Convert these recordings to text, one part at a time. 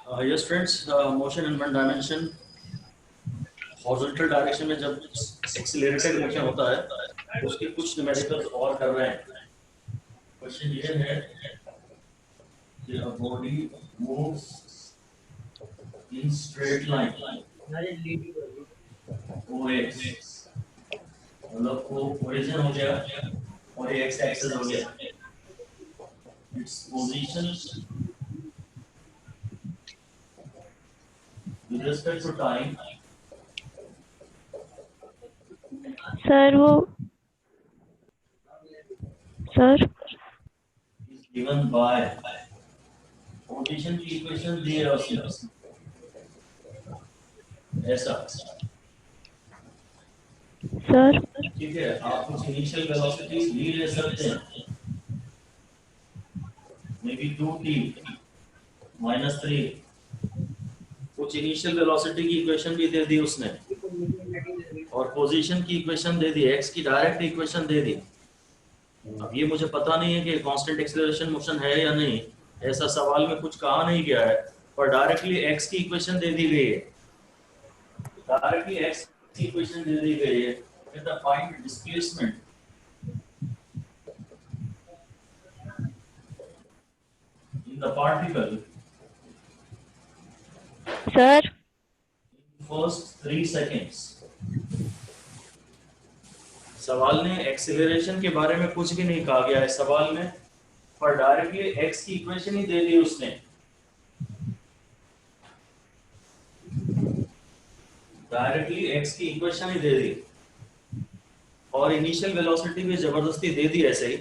Yes friends, motion in one dimension, horizontal direction में जब accelerated motion होता है उसके कुछ न्यूमेरिकल्स और कर रहे हैं। क्वेश्चन ये है कि a body moves in straight line OX, मतलब वो ओरिजिन हो गया और ये x एक्सिस हो गया। its position with respect to time sir वो sir is given by position की इक्वेशन दी है उसने ऐसा। सर ठीक है, आप कुछ इनिशियल वेलोसिटी भी ले सकते हैं, मे बी 2t -3। कुछ इनिशियल वेलोसिटी की इक्वेशन भी दे दी उसने और पोजीशन की इक्वेशन दे दी, x की डायरेक्ट इक्वेशन दे दी। अब ये मुझे पता नहीं है कि कांस्टेंट एक्सेलरेशन मोशन है या नहीं, ऐसा सवाल में कुछ कहा नहीं गया है, पर डायरेक्टली x की इक्वेशन दे दी गई है। डायरेक्टली x की इक्वेशन दे दी गई है कि the find displacement in the particle sir first 3 seconds. सवाल ने एक्सीलरेशन के बारे में कुछ भी नहीं कहा गया है सवाल में, पर डायरेक्टली x की इक्वेशन ही दे दी उसने। डायरेक्टली x की इक्वेशन ही दे दी और इनिशियल वेलोसिटी भी जबरदस्ती दे दी ऐसे ही।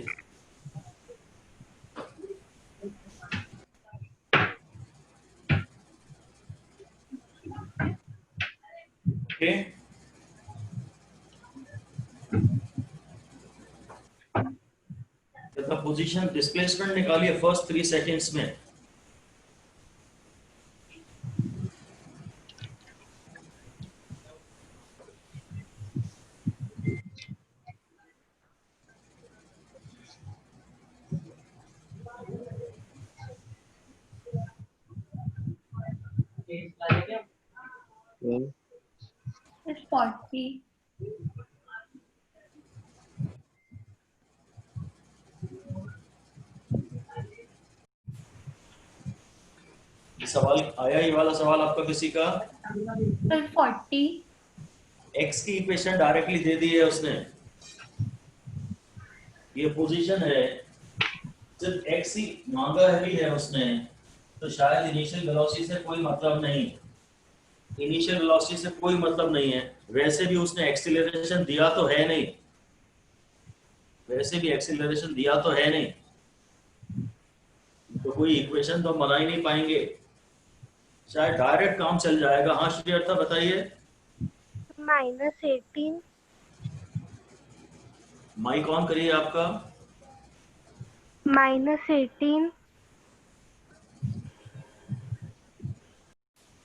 ओके, तो पोजीशन डिस्प्लेसमेंट निकालिए फर्स्ट 3 सेकेंड्स में। It's 40. ये सवाल आया, ये वाला सवाल आपका किसी का? It's 40. x की इक्वेशन डायरेक्टली दे दी है उसने। ये पोजीशन है, सिर्फ x ही मांगा है उसने, तो शायद इनिशियल वेलोसिटी से कोई मतलब नहीं। इनिशियल वेलोसिटी से कोई मतलब नहीं है, वैसे भी उसने एक्सीलरेशन दिया तो है नहीं, वैसे भी एक्सीलरेशन दिया तो है नहीं, तो कोई इक्वेशन तो बना ही नहीं पाएंगे, शायद डायरेक्ट काम चल जाएगा। हाँ श्रीयर्था बताइए। -18 माइक ऑन करिए आपका। -18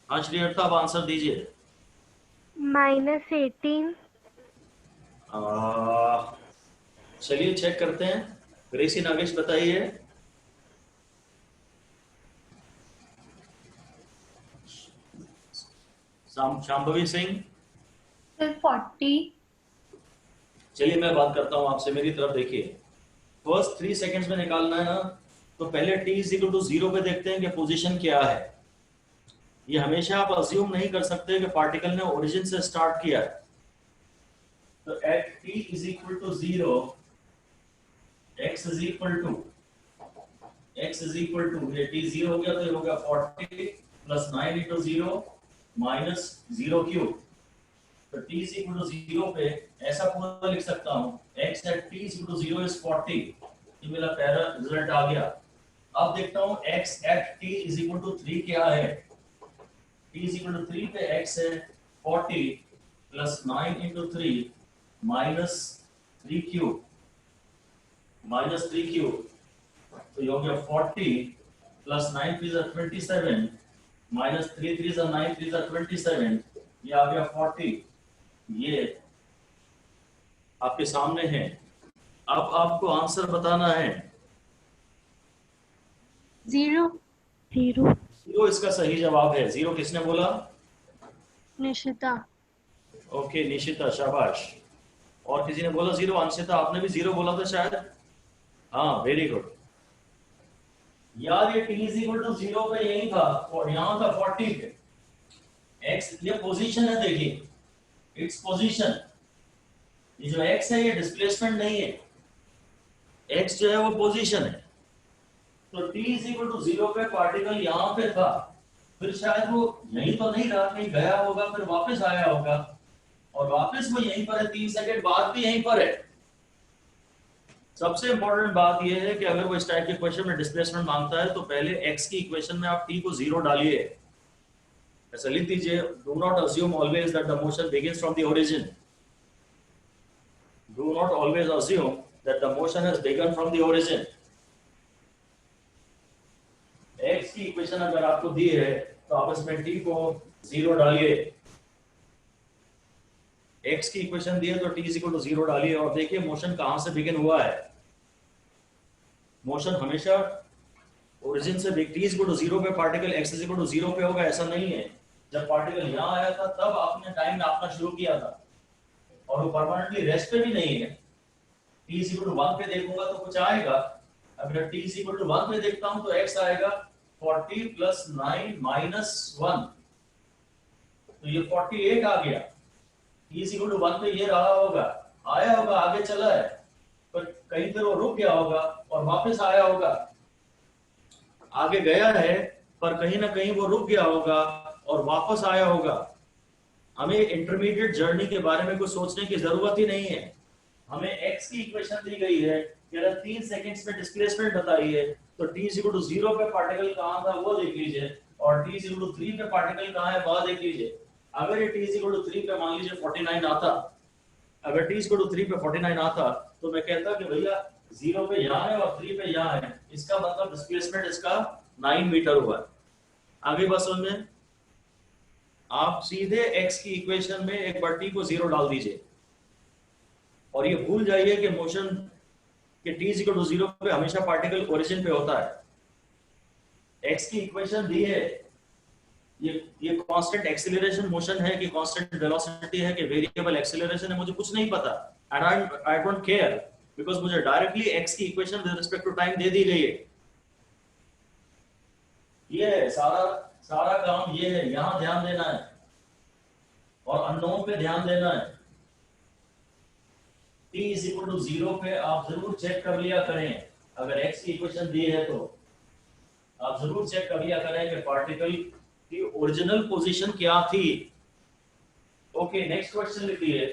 हाँ श्रीयर्था आप आंसर दीजिए। -18 चलिए चेक करते हैं। ग्रेसी नागेश बताइए। शांभवी सिंह। It's 40. चलिए मैं बात करता हूं आपसे, मेरी तरफ देखिए। फर्स्ट 3 सेकेंड्स में निकालना है ना, तो पहले t = 0 पे देखते हैं कि पोजीशन क्या है। ये हमेशा आप अज्यूम नहीं कर सकते कि पार्टिकल ने ओरिजिन से स्टार्ट किया है। तो एट t = 0 x = ये t 0 हो गया, तो ये हो गया 40 + 9 × 0 - 0 क्यूब। तो t = 0 पे ऐसा पूरा लिख सकता हूँ, x at t = 0 is 40। ये मेरा पहला रिजल्ट आ गया। अब देखता हूँ x at t = 3 क्या है। t = 3 पे x है 40 + 9 × 3 - 3 क्यूब, -3 क्यूब। तो ये हो गया 40 + 9 3 = 27 -3 3 = 9 3 = 27। ये आ गया 40। ये आपके सामने है। अब आपको आंसर बताना है। 0 जीरो इसका सही जवाब है। जीरो किसने बोला? निशिता। ओके निशिता, शाबाश। और किसी ने बोला जीरो? अंशिता आपने भी जीरो बोला था शायद। हाँ वेरी गुड। यार ये t is equal to zero पे यही था और यहाँ था 40 पे। x ये पोजीशन है, देखिए इट्स पोजीशन। ये जो x है ये डिस्प्लेसमेंट नहीं है, x जो है वो पोजीशन है। तो t is equal to zero पे पार्टिकल यहाँ पे था, फिर शायद वो यहीं तो नहीं रहा, कहीं गया होगा, फिर वापस आया होगा और वापस वो यहीं पर है, 3 सेकंड बाद भी यहीं पर है। सबसे इंपॉर्टेंट बात यह है कि अगर वो इस टाइप के क्वेश्चन में डिस्प्लेसमेंट मांगता है तो पहले x की इक्वेशन में आप t को जीरो डालिए। ऐसा लिख दीजिए, do not assume always that the motion begins from the origin. Do not always assume that the motion has begin from the origin. x की इक्वेशन अगर आपको दी है तो आप इसमें t को जीरो डालिए। x की इक्वेशन दी है तो t is equal to zero डालिए और देखिए मोशन कहां से बिगिन हुआ है। मोशन हमेशा ओरिजिन से t is equal to zero पे particle x is equal to zero पे होगा, ऐसा नहीं है। जब पार्टिकल यहाँ आया था तब आपने टाइम नापना शुरू किया था और वो परमानेंटली रेस्ट पे भी नहीं है। t इज इक्वल टू 1 पे देखूंगा तो कुछ आएगा। अगर t इज इक्वल टू 1 पे देखता हूं तो x आएगा 40 प्लस 9 माइनस 1, तो ये 48 आ गया। t इज इक्वल टू 1 पे ये रहा होगा, आया होगा, आगे चला है, पर कहीं पर वो रुक गया होगा और वापस आया होगा। आगे गया है पर कहीं ना कहीं वो रुक गया होगा और वापस आया होगा। हमें इंटरमीडिएट जर्नी के बारे में कुछ सोचने की जरूरत ही नहीं है। हमें x की इक्वेशन दी गई है कि अगर 3 सेकंड्स में डिस्प्लेसमेंट बताइए तो t इज इक्वल टू 0 पे पार्टिकल कहां था वो देख लीजिए और t इज इक्वल टू 3 पे पार्टिकल कहां है वह देख लीजिए। अगर ये t इज इक्वल टू 3 पे मान लीजिए 49 आता, अगर t इज इक्वल टू 3 पे 49 आता तो मैं कहता कि भैया 0 पे यहाँ है और 3 पे यहाँ है, इसका मतलब डिस्प्लेसमेंट इसका 9 मीटर हुआ है। आगे बात समझ में? आप सीधे x की इक्वेशन में एक बार t को जीरो डाल दीजिए और ये भूल जाइए कि मोशन के t इक्वल टू जीरो पे हमेशा पार्टिकल ओरिजिन पे होता है। x की इक्वेशन दी है, ये कांस्टेंट एक्सीलरेशन मोशन है कि कांस्टेंट वेलोसिटी है कि वेरिएबल एक्सीलरेशन है, मुझे कुछ नहीं पता and I don't care because मुझे डायरेक्टली x की equation with respect to time दे दी गई है। ये सारा काम ये है, यहां ध्यान देना है और अननोन पे ध्यान देना है। t is equal to zero पे आप जरूर चेक कर लिया करें, अगर x की इक्वेशन दी है तो आप जरूर चेक कर लिया करें कि पार्टिकल की ओरिजिनल पोजीशन क्या थी। ओके नेक्स्ट क्वेश्चन लिखिए।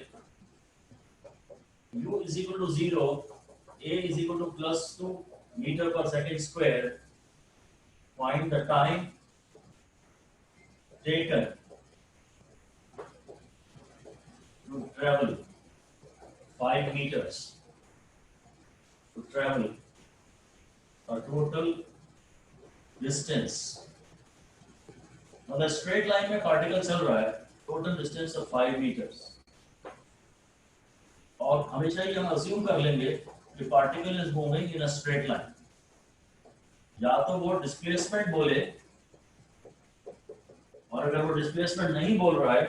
u is equal to zero, a is equal to plus 2 metre पर second square. Find the time taken to travel 5 meters, to travel a total distance. मतलब straight line में particle चल रहा है, total distance of 5 meters। और हमेशा ये हम अज्यूम कर लेंगे कि particle is moving in a straight line. या तो वो डिस्प्लेसमेंट बोले, और अगर वो डिस्प्लेसमेंट नहीं बोल रहा है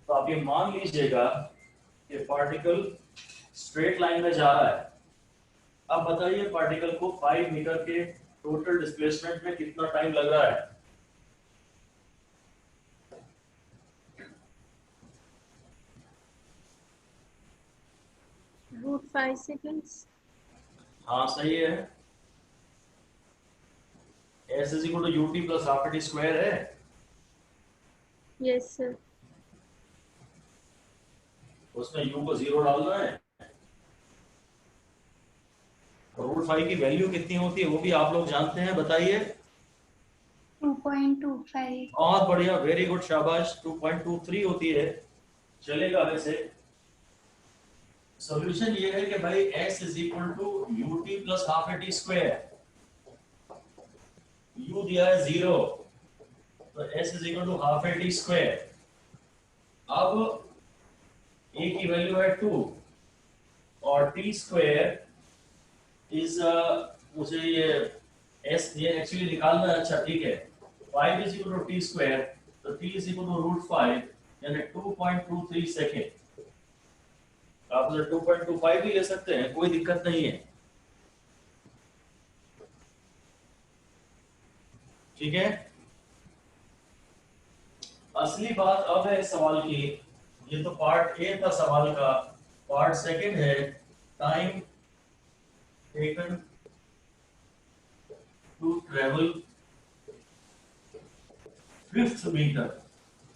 तो आप ये मान लीजिएगा कि पार्टिकल स्ट्रेट लाइन में जा रहा है। अब बताइए पार्टिकल को 5 मीटर के टोटल डिस्प्लेसमेंट में कितना टाइम लग रहा है? √5 seconds. हाँ सही है। S is equal to ut plus half t square है। Yes, sir. उसमें u को जीरो डालना है। √5 की वैल्यू कितनी होती है वो भी आप लोग जानते हैं, बताइए। 2.25। बहुत बढ़िया, वेरी गुड, शाबाश। 2.23 होती है, चलेगा वैसे। सॉल्यूशन ये है कि भाई s is equal to ut plus half t square. u दिया है 0 तो s is equal to half t square. अब a की वैल्यू है 2 और t स्क्वायर इज मुझे ये s ये एक्चुअली निकालना है। अच्छा ठीक है, 5 is equal to t square, तो t is equal to root 5 यानी 2.23 सेकेंड। आप उसे 2.25 भी ले सकते हैं, कोई दिक्कत नहीं है। ठीक है, असली बात अब है इस सवाल की, ये तो पार्ट ए था सवाल का, पार्ट सेकंड है time taken to travel 5th metre.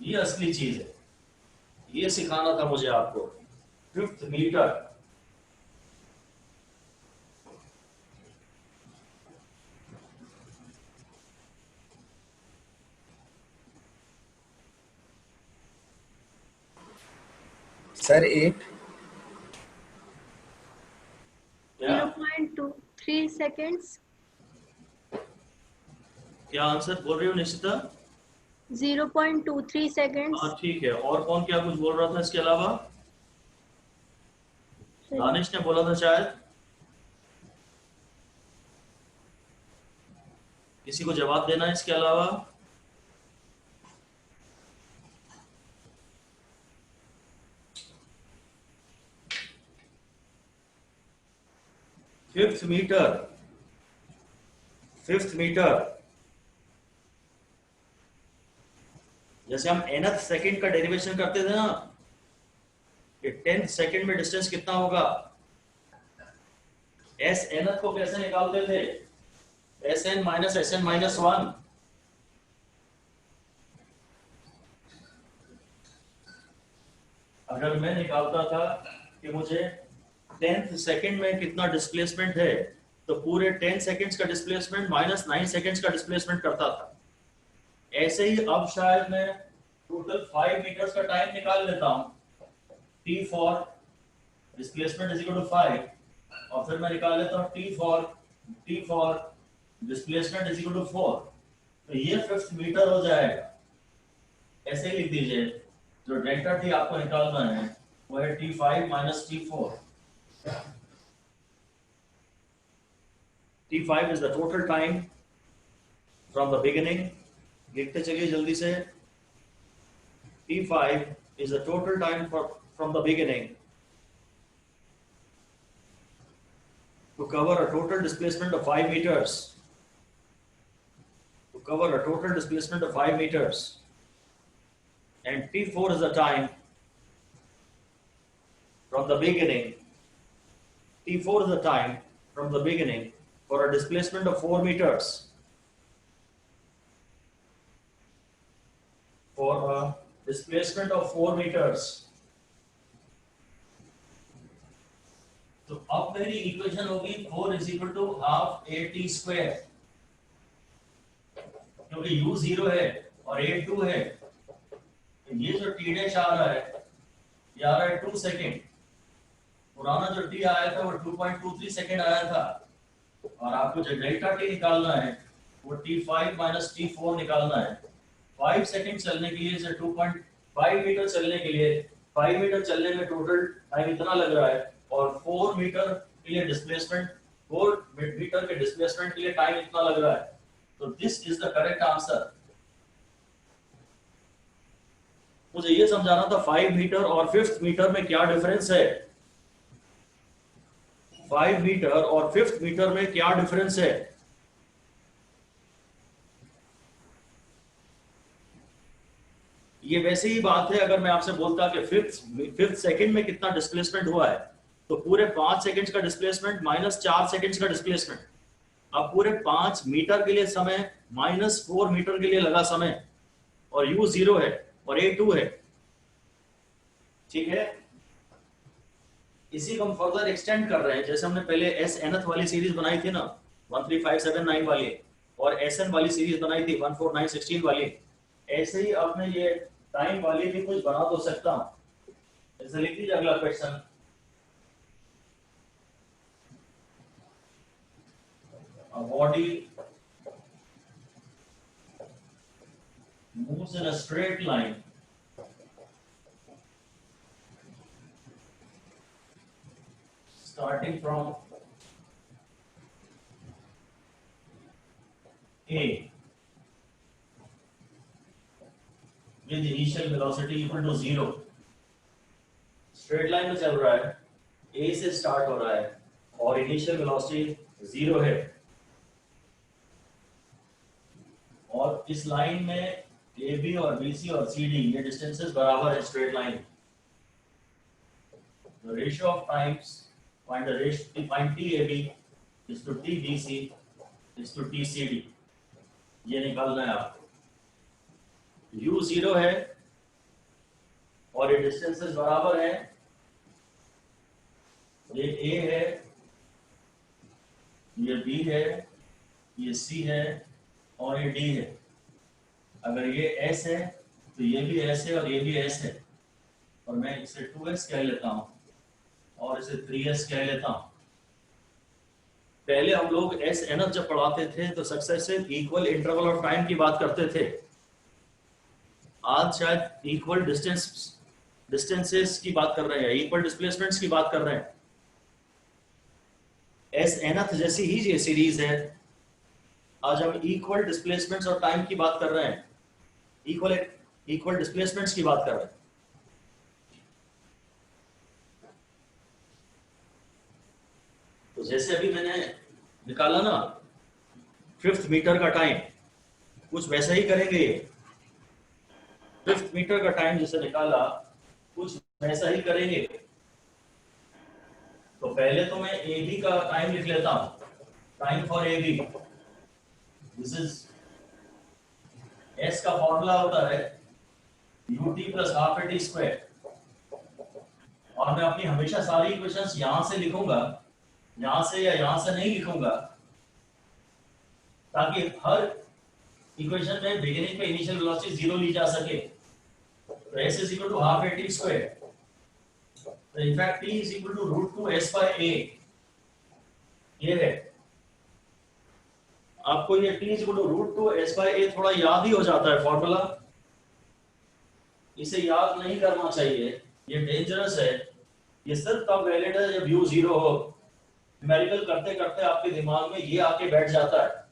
ये असली चीज है, ये सिखाना था मुझे आपको, 5th मीटर। सर 8 क्या 0.23 seconds. क्या आंसर बोल रही हो निश्चिता? 0.23 seconds. हाँ ठीक है, और कौन क्या कुछ बोल रहा था इसके अलावा? दानिश ने बोला था शायद, किसी को जवाब देना है इसके अलावा? फिफ्थ मीटर, जैसे हम nth सेकंड का डेरिवेशन करते थे ना, कि 10th सेकंड में डिस्टेंस कितना होगा, s nth को कैसे निकालते थे, sn माइनस sn माइनस 1। अगर मैं निकालता था कि मुझे 10th सेकंड में कितना डिस्प्लेसमेंट है, तो पूरे 10 सेकंड्स का डिस्प्लेसमेंट माइनस 9 सेकंड्स का डिस्प्लेसमेंट करता था। ऐसे ही अब शायद मैं टोटल 5 मीटर्स का टाइम निकाल लेता हूं, t for displacement is equal to 5, और फिर मैं निकाल लेता हूं t for displacement is equal to 4, तो ये 5th मीटर हो जाएगा। ऐसे ही लिख दीजिए, जो डेल्टा t आपको निकालना है वो है t5 minus t4। t5 is the total time from the beginning, लिखते चलिए जल्दी से, t5 is the total time from the beginning to cover a total displacement of 5 meters, and t4 is the time from the beginning, for a displacement of 4 meters. तो अब मेरी equation होगी 4 is equal to half a t square, क्योंकि u 0 है और a 2 है, तो ये जो t डैश आ रहा है, ये आ रहा है 2 सेकेंड। पुराना जो t आया था वो 2.23 सेकेंड आया था, और आपको जो डेल्टा t निकालना है वो t5 माइनस t4 निकालना है। 5 सेकेंड चलने के लिए, 2.5 मीटर चलने के लिए, 5 मीटर चलने में टोटल टाइम इतना लग रहा है, और 4 मीटर के लिए डिस्प्लेसमेंट, 4 मीटर के डिस्प्लेसमेंट के लिए टाइम इतना लग रहा है। तो this is the correct answer. मुझे ये समझाना था 5 मीटर और 5th मीटर में क्या डिफरेंस है, 5 मीटर और 5th मीटर में क्या डिफरेंस है। ये वैसे ही बात है, अगर मैं आपसे बोलता कि 5th सेकंड में कितना डिस्प्लेसमेंट हुआ है, तो पूरे 5 सेकंड्स का डिस्प्लेसमेंट माइनस 4 सेकंड्स का डिस्प्लेसमेंट। अब पूरे 5 मीटर के लिए समय माइनस 4 मीटर के लिए लगा समय, और u 0 है और a 2 है। ठीक है, इसी को हम फर्दर एक्सटेंड कर रहे हैं, जैसे हमने पहले s nth वाली सीरीज बनाई थी ना 13579 वाली, और sn वाली सीरीज बनाई थी 14916 वाली, ऐसे ही अब मैं ये टाइम वाली भी कुछ बना तो सकता हूं। जैसे लिख दीजिए अगला question, a body moves in a straight line starting from A with initial velocity equal to 0. Straight line में चल रहा है, A से स्टार्ट हो रहा है और इनिशियल वेलोसिटी 0 है, और इस लाइन में AB और BC और CD ये डिस्टेंसेस बराबर है straight line. The ratio of times find TAB is to TBC is to TCD, ये निकालना है आपको। U 0 है और ये डिस्टेंसेस बराबर है, ये A है, ये B है, ये C है और ये D है। अगर ये S है तो ये भी S है और ये भी S है, और मैं इसे 2S कह लेता हूँ और इसे 3S कह लेता हूँ। पहले हम लोग S एनफ जब पढ़ाते थे तो successive equal interval of time की बात करते थे। आज शायद इक्वल डिस्टेंसेस की बात कर रहे हैं, इक्वल डिस्प्लेसमेंट्स की बात कर रहे हैं। एस एनथ जैसी ही ये सीरीज है। आज हम इक्वल डिस्प्लेसमेंट्स और टाइम की बात कर रहे हैं, इक्वल डिस्प्लेसमेंट्स की बात कर रहे हैं। तो जैसे अभी मैंने निकाला ना 5th मीटर का टाइम, कुछ वैसा ही करेंगे। 5th मीटर का टाइम जैसे निकाला कुछ वैसा ही करेंगे। तो पहले तो मैं AB का टाइम लिख लेता हूं, time for AB। This is S का फॉर्मूला होता है ut plus half AT square, और मैं अपनी हमेशा सारी इक्वेशंस यहां से लिखूंगा, यहां से या यहां से नहीं लिखूंगा, ताकि हर इक्वेशन में बिगिनिंग पे इनिशियल वेलोसिटी 0 ली जा सके। तो S is equal to half AT square. So in fact T is equal to root 2 S by A. ये है, आपको ये T is equal to root 2 S by A थोड़ा याद ही हो जाता है फॉर्मूला, इसे याद नहीं करना चाहिए, ये डेंजरस है। ये सिर्फ तब वैलिड है जब U 0 हो। न्यूमेरिकल करते करते आपके दिमाग में ये आके बैठ जाता है।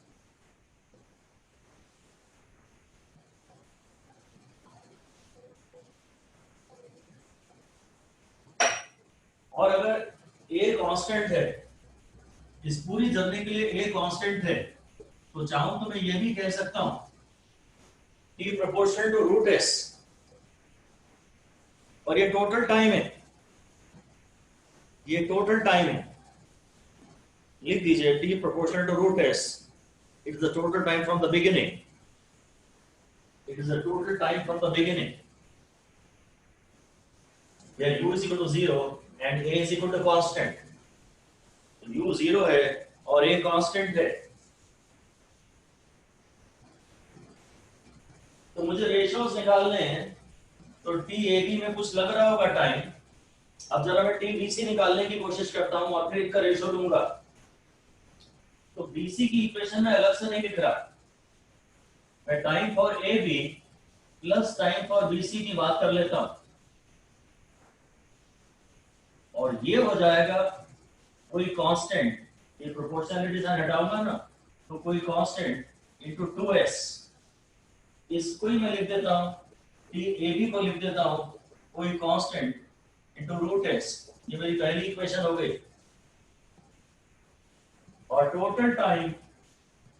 और अगर A कांस्टेंट है, इस पूरी जर्नी के लिए A कांस्टेंट है, तो चाहूं तो मैं ये भी कह सकता हूं T proportional to root S, और ये टोटल टाइम है, ये टोटल टाइम है। लिख दीजिए T proportional to root S, it is the total time from the beginning, it is the total time from the beginning. या U is equal to 0 and A is equal to constant, U 0 है और A constant है। तो मुझे ratios निकालने हैं, तो TAB में कुछ लग रहा होगा टाइम। अब जरा मैं TBC निकालने की कोशिश करता हूं और फिर इसका रेशियो लूंगा। तो BC की इक्वेशन में अलग से नहीं लिख रहा, मैं time for AB plus time for BC की बात कर लेता हूं, और ये हो जाएगा कोई कांस्टेंट, ये प्रोपोर्शनलिटी साइन हटाऊंगा ना, तो कोई कांस्टेंट इनटू 2S, इसको ही मैं लिख देता हूं, TAB को लिख देता हूं कोई कांस्टेंट इनटू रूट S। ये मेरी पहली इक्वेशन हो गई। और total time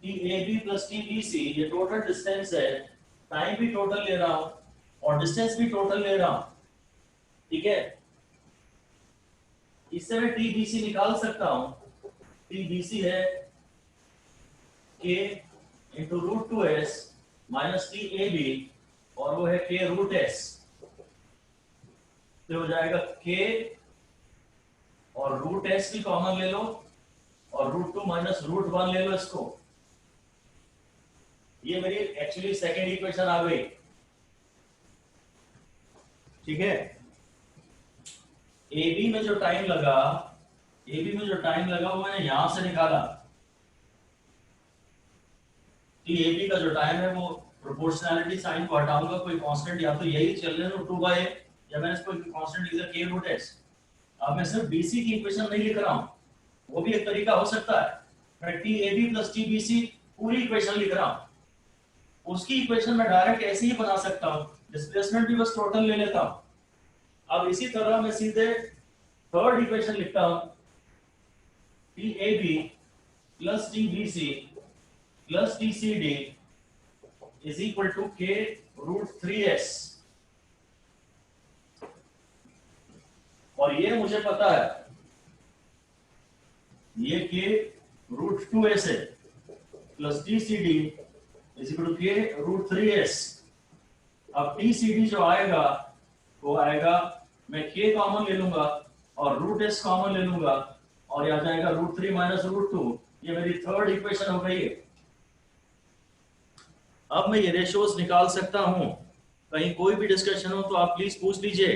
TAB plus TBC, ये टोटल डिस्टेंस है, टाइम भी टोटल ले रहा हूं और डिस्टेंस भी टोटल ले रहा हूं, ठीक है। इससे मैं TBC निकाल सकता हूं। TBC है K into root 2S minus TAB, और वो है K रूट S। तो हो जाएगा K और रूट S भी कॉमन ले लो, और रूट 2 माइनस रूट 1 ले लो इसको। ये मेरी एक्चुअली सेकेंड इक्वेशन आ गई, ठीक है। AB में जो टाइम लगा, AB में जो टाइम लगा वो मैंने यहां से निकाला। TAB का जो टाइम है वो प्रोपोर्शनैलिटी साइन को हटाऊंगा, कोई कांस्टेंट या तो यही चल रहे हैं 2 by, या मैंने इसको कांस्टेंट लिखा K रूट S। अब मैं सिर्फ BC की इक्वेशन नहीं लिख रहा हूं, वो भी एक तरीका हो सकता है। मैं TAB प्लस TBC पूरी इक्वेशन लिख रहा हूं, उसकी इक्वेशन में डायरेक्ट ऐसे ही बना सकता हूं, डिस्प्लेसमेंट भी बस टोटल ले लेता हूं। अब इसी तरह मैं सीधे थर्ड इक्वेशन लिखता हूं, TAB plus TBC plus TCD is equal to K root 3S। और ये मुझे पता है, ये K रूट 2S है plus TCD is equal to K root 3S। अब TCD जो आएगा वो आएगा, मैं K कॉमन ले लूंगा और रूट S कॉमन ले लूंगा और यह आ जाएगा रूट 3 माइनस रूट 2। ये मेरी थर्ड इक्वेशन हो गई है। अब मैं ये रेशियोज निकाल सकता हूं। कहीं कोई भी डिस्कशन हो तो आप प्लीज पूछ लीजिए।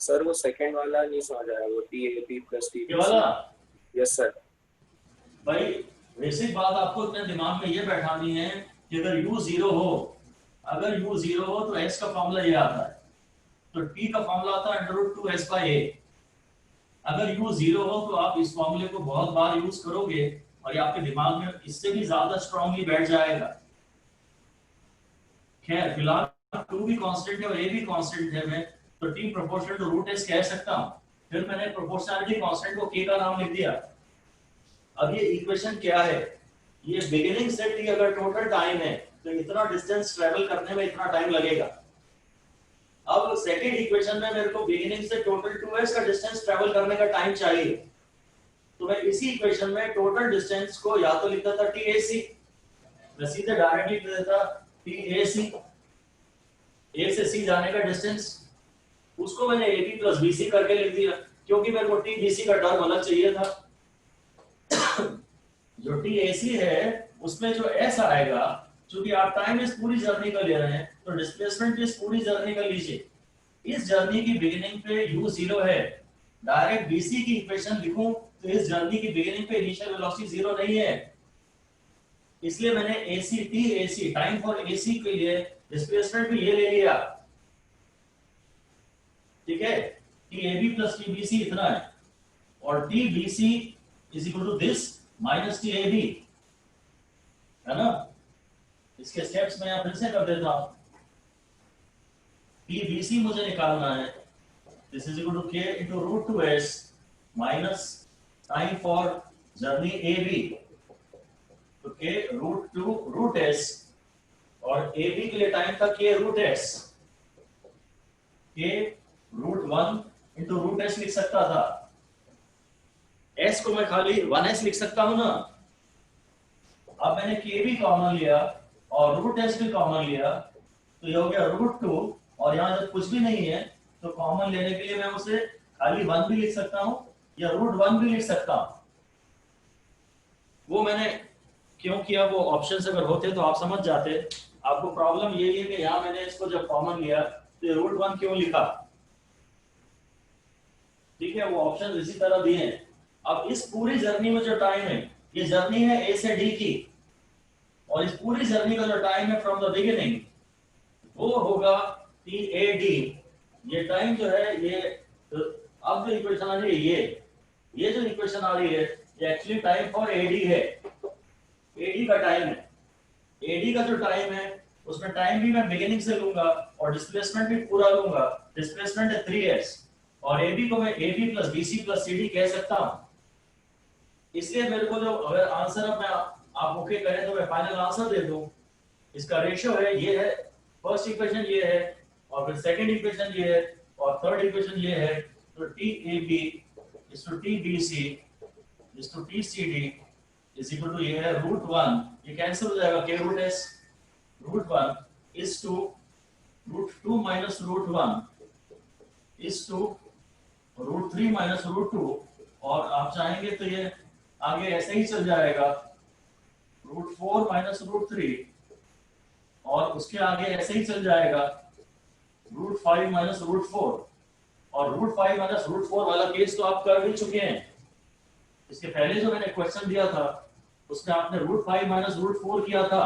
सर वो सेकंड वाला नहीं समझ आया, वो TAB प्लस ये वाला TBC। Yes sir. भाई बेसिक बात आपको अपने दिमाग में ये बैठानी है कि अगर u 0 हो, अगर u 0 हो तो s का फॉर्मूला ये आता है, तो t का फॉर्मूला आता है √2s/a। अगर u 0 हो तो आप इस फॉर्मूले को बहुत बार यूज करोगे और ये आपके दिमाग में इससे भी ज्यादा स्ट्रांगली बैठ जाएगा। खैर फिलहाल 2 भी कांस्टेंट है और a भी कांस्टेंट है, मैं तो t proportional to root s कह सकता हूं। फिर मैंने प्रोपोर्शनलिटी कांस्टेंट को k का नाम लिख दिया। अब ये इक्वेशन क्या है, ये बिगिनिंग से t अगर टोटल टाइम है तो इतना डिस्टेंस ट्रेवल करने में इतना टाइम लगेगा। अब सेकंड इक्वेशन में मेरे को बिगिनिंग से टोटल 2s का डिस्टेंस ट्रेवल करने का टाइम चाहिए, तो मैं इसी इक्वेशन में टोटल डिस्टेंस को या तो लिखता था TAC, मैं सीधे डायरेक्टली लिख देता TAC, A से C जाने का डिस्टेंस, उसको मैंने AB प्लस BC करके लिख दिया क्योंकि मेरे को TBC का टर्म अलग चाहिए था। जो TAC है उसमें जो S आएगा, चूंकि आप टाइम इस पूरी जर्नी का ले रहे हैं तो डिस्प्लेसमेंट इस पूरी जर्नी का लीजिए। इस जर्नी की बिगिनिंग पे u 0 है, डायरेक्ट BC की इक्वेशन लिखूं तो इस जर्नी की बिगिनिंग पे इनिशियल वेलोसिटी 0 नहीं है, इसलिए मैंने TAC टाइम फॉर AC के लिए डिस्प्लेसमेंट भी ये ले लिया। ठीक है, TAB प्लस TBC इतना है और TBC is equal to this minus TAB, है ना। इसके स्टेप्स मैं फिर से कर देता हूं। TBC मुझे निकालना है, this is equal to K into root 2s minus time for journey AB, तो K रूट 2 रूट s और AB के लिए टाइम था K root s, K root 1 into root s लिख सकता था, s को मैं खाली 1s लिख सकता हूं ना। अब मैंने K भी कॉमन लिया और रूट s भी कॉमन लिया, तो ये हो गया रूट 2 और यहाँ जब कुछ भी नहीं है तो कॉमन लेने के लिए मैं उसे खाली 1 भी लिख सकता हूँ या रूट 1 भी लिख सकता हूँ। वो मैंने क्यों किया, वो ऑप्शंस अगर होते तो आप समझ जाते। आपको प्रॉब्लम ये है कि यहाँ मैंने इसको जब कॉमन लिया तो रूट 1 क्यों लिखा। ठीक है, वो ऑप्शन इसी तरह दिए हैं। अब इस पूरी जर्नी में जो टाइम है, ये जर्नी है A से D की, और इस पूरी जर्नी का जो टाइम है फ्रॉम द बिगिनिंग वो होगा TAD। ये टाइम जो है ये अब जो इक्वेशन आ रही है, ये जो इक्वेशन आ रही है ये एक्चुअली टाइम फॉर AD है, AD का टाइम है। AD का जो टाइम है उसमें टाइम भी मैं बिगिनिंग से लूंगा और डिस्प्लेसमेंट भी पूरा लूंगा। डिस्प्लेसमेंट है 3s और AB को मैं AB plus BC plus CD कह सकता हूं। इसलिए मेरे को जो अगर आंसर अब मैं आप ओके करें तो मैं फाइनल आंसर दे दूं। इसका रेशियो है, ये है फर्स्ट इक्वेशन, ये है और फिर सेकंड इक्वेशन ये है और थर्ड इक्वेशन ये है। तो TAB is to TBC is to TCD is equal to ये है रूट 1, ये कैंसिल हो जाएगा, K root s root 1 is to root 2 minus root 1 is to root 3 minus root 2, और आप चाहेंगे तो ये आगे ऐसे ही चल जाएगा रूट 4 माइनस रूट 3 और उसके आगे ऐसे ही चल जाएगा रूट 5 माइनस रूट 4, और रूट 5 माइनस रूट 4 वाला केस तो आप कर भी चुके हैं। इसके पहले जो मैंने क्वेश्चन दिया था उसमें आपने रूट 5 माइनस रूट 4 किया था।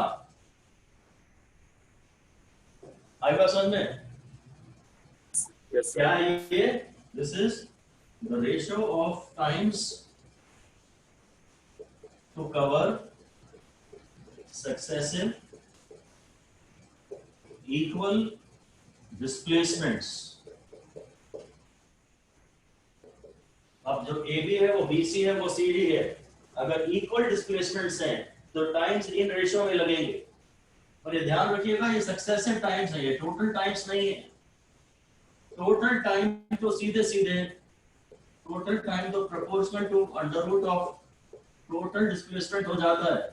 आई बात समझ में? क्या है ये? This is the ratio of times to cover successive equal displacements. अब जो AB है वो BC है वो CD है, अगर इक्वल डिस्प्लेसमेंट्स हैं तो टाइम्स इन रेशियो में लगेंगे। और ये ध्यान रखिएगा ये सक्सेसिव टाइम्स है, ये टोटल टाइम्स नहीं है। टोटल टाइम तो सीधे सीधे टोटल टाइम तो proportional to under root of total displacement हो जाता है।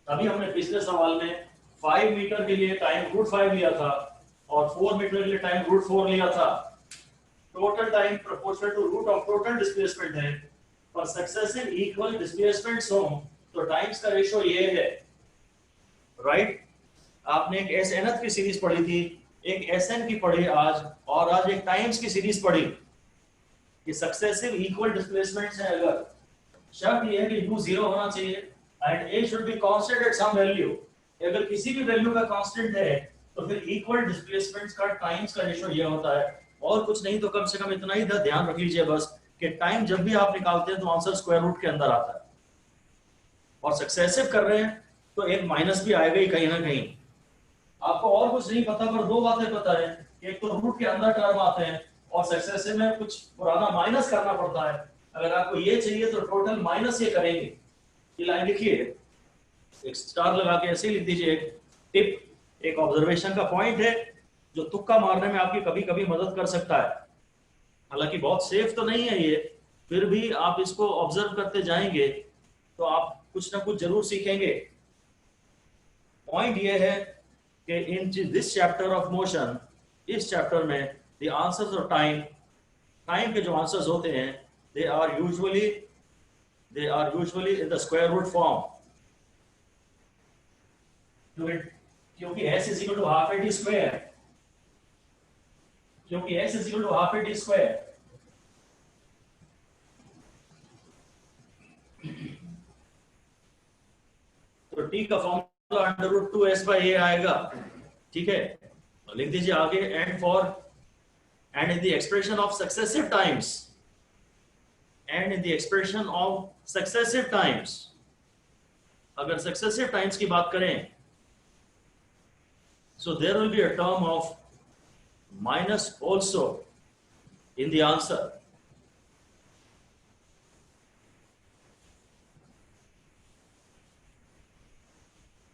अभी हमने पिछले सवाल में 5 मीटर के लिए टाइम √5 लिया था और 4 मीटर के लिए टाइम √4 लिया था। Total time proportional to root of total displacement है, और सक्सेसिव इक्वल डिस्प्लेसमेंट्स हो तो टाइम्स का रेशियो ये है, राइट। आपने एक एस एन की सीरीज पढ़ी थी, एक एस एन की पढ़ी आज, और आज एक टाइम्स की सीरीज पढ़ी। ये सक्सेसिव इक्वल डिस्प्लेसमेंट्स है। अगर शर्त ये है कि u 0 होना चाहिए and a should be constant at some value। अगर किसी भी वैल्यू का कांस्टेंट है तो फिर इक्वल डिस्प्लेसमेंट्स का टाइम्स का रेशियो ये होता है। और कुछ नहीं तो कम से कम इतना ही ध्यान रख लीजिए बस कि टाइम जब भी आप निकालते हैं तो आंसर स्क्वायर रूट के अंदर आता है, और सक्सेसिव कर रहे हैं तो एक माइनस भी आएगा ही कहीं ना कहीं। आपको और कुछ नहीं पता पर दो बातें पता है, एक तो रूट के अंदर टर्म आते हैं और सक्सेसिव में कुछ पुराना माइनस करना पड़ता है। अगर आपको ये चाहिए तो टोटल माइनस ये करेंगे। ये लाइन लिखिए, एक स्टार लगा के ऐसे ही लिख दीजिए, टिप, एक ऑब्जर्वेशन का पॉइंट है जो तुक्का मारने में आपकी कभी कभी मदद कर सकता है। हालांकि बहुत सेफ तो नहीं है ये, फिर भी आप इसको ऑब्जर्व करते जाएंगे तो आप कुछ ना कुछ जरूर सीखेंगे। पॉइंट ये है कि in this chapter of motion, इस चैप्टर में द आंसर्स ऑफ टाइम के जो आंसर्स होते हैं they are usually in the square root form, क्योंकि s is equal to half a t square, क्योंकि s is equal to half a t square। तो t का formula √2s by a आएगा, ठीक है। तो लिख दीजिए आगे, and in the expression of successive times, अगर सक्सेसिव टाइम्स की बात करें so there will be a term of minus also in the answer।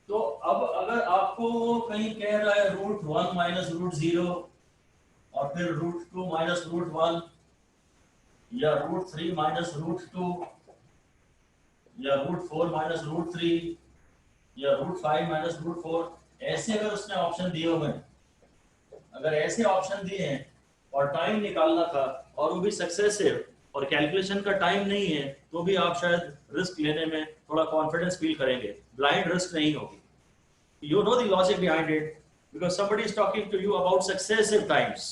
तो अब अगर आपको कहीं कह रहा है √1 माइनस √0 और फिर √2 माइनस √1 या √3 माइनस √2 या √4 माइनस √3 या √5 माइनस √4, ऐसे अगर उसने ऑप्शन दिए हुए हैं, अगर ऐसे ऑप्शन दिए हैं और टाइम निकालना था और वो भी सक्सेसिव और कैलकुलेशन का टाइम नहीं है, तो भी आप शायद रिस्क लेने में थोड़ा कॉन्फिडेंस फील करेंगे। ब्लाइंड रिस्क नहीं होगी। You know the logic behind it because somebody is talking to you about successive times.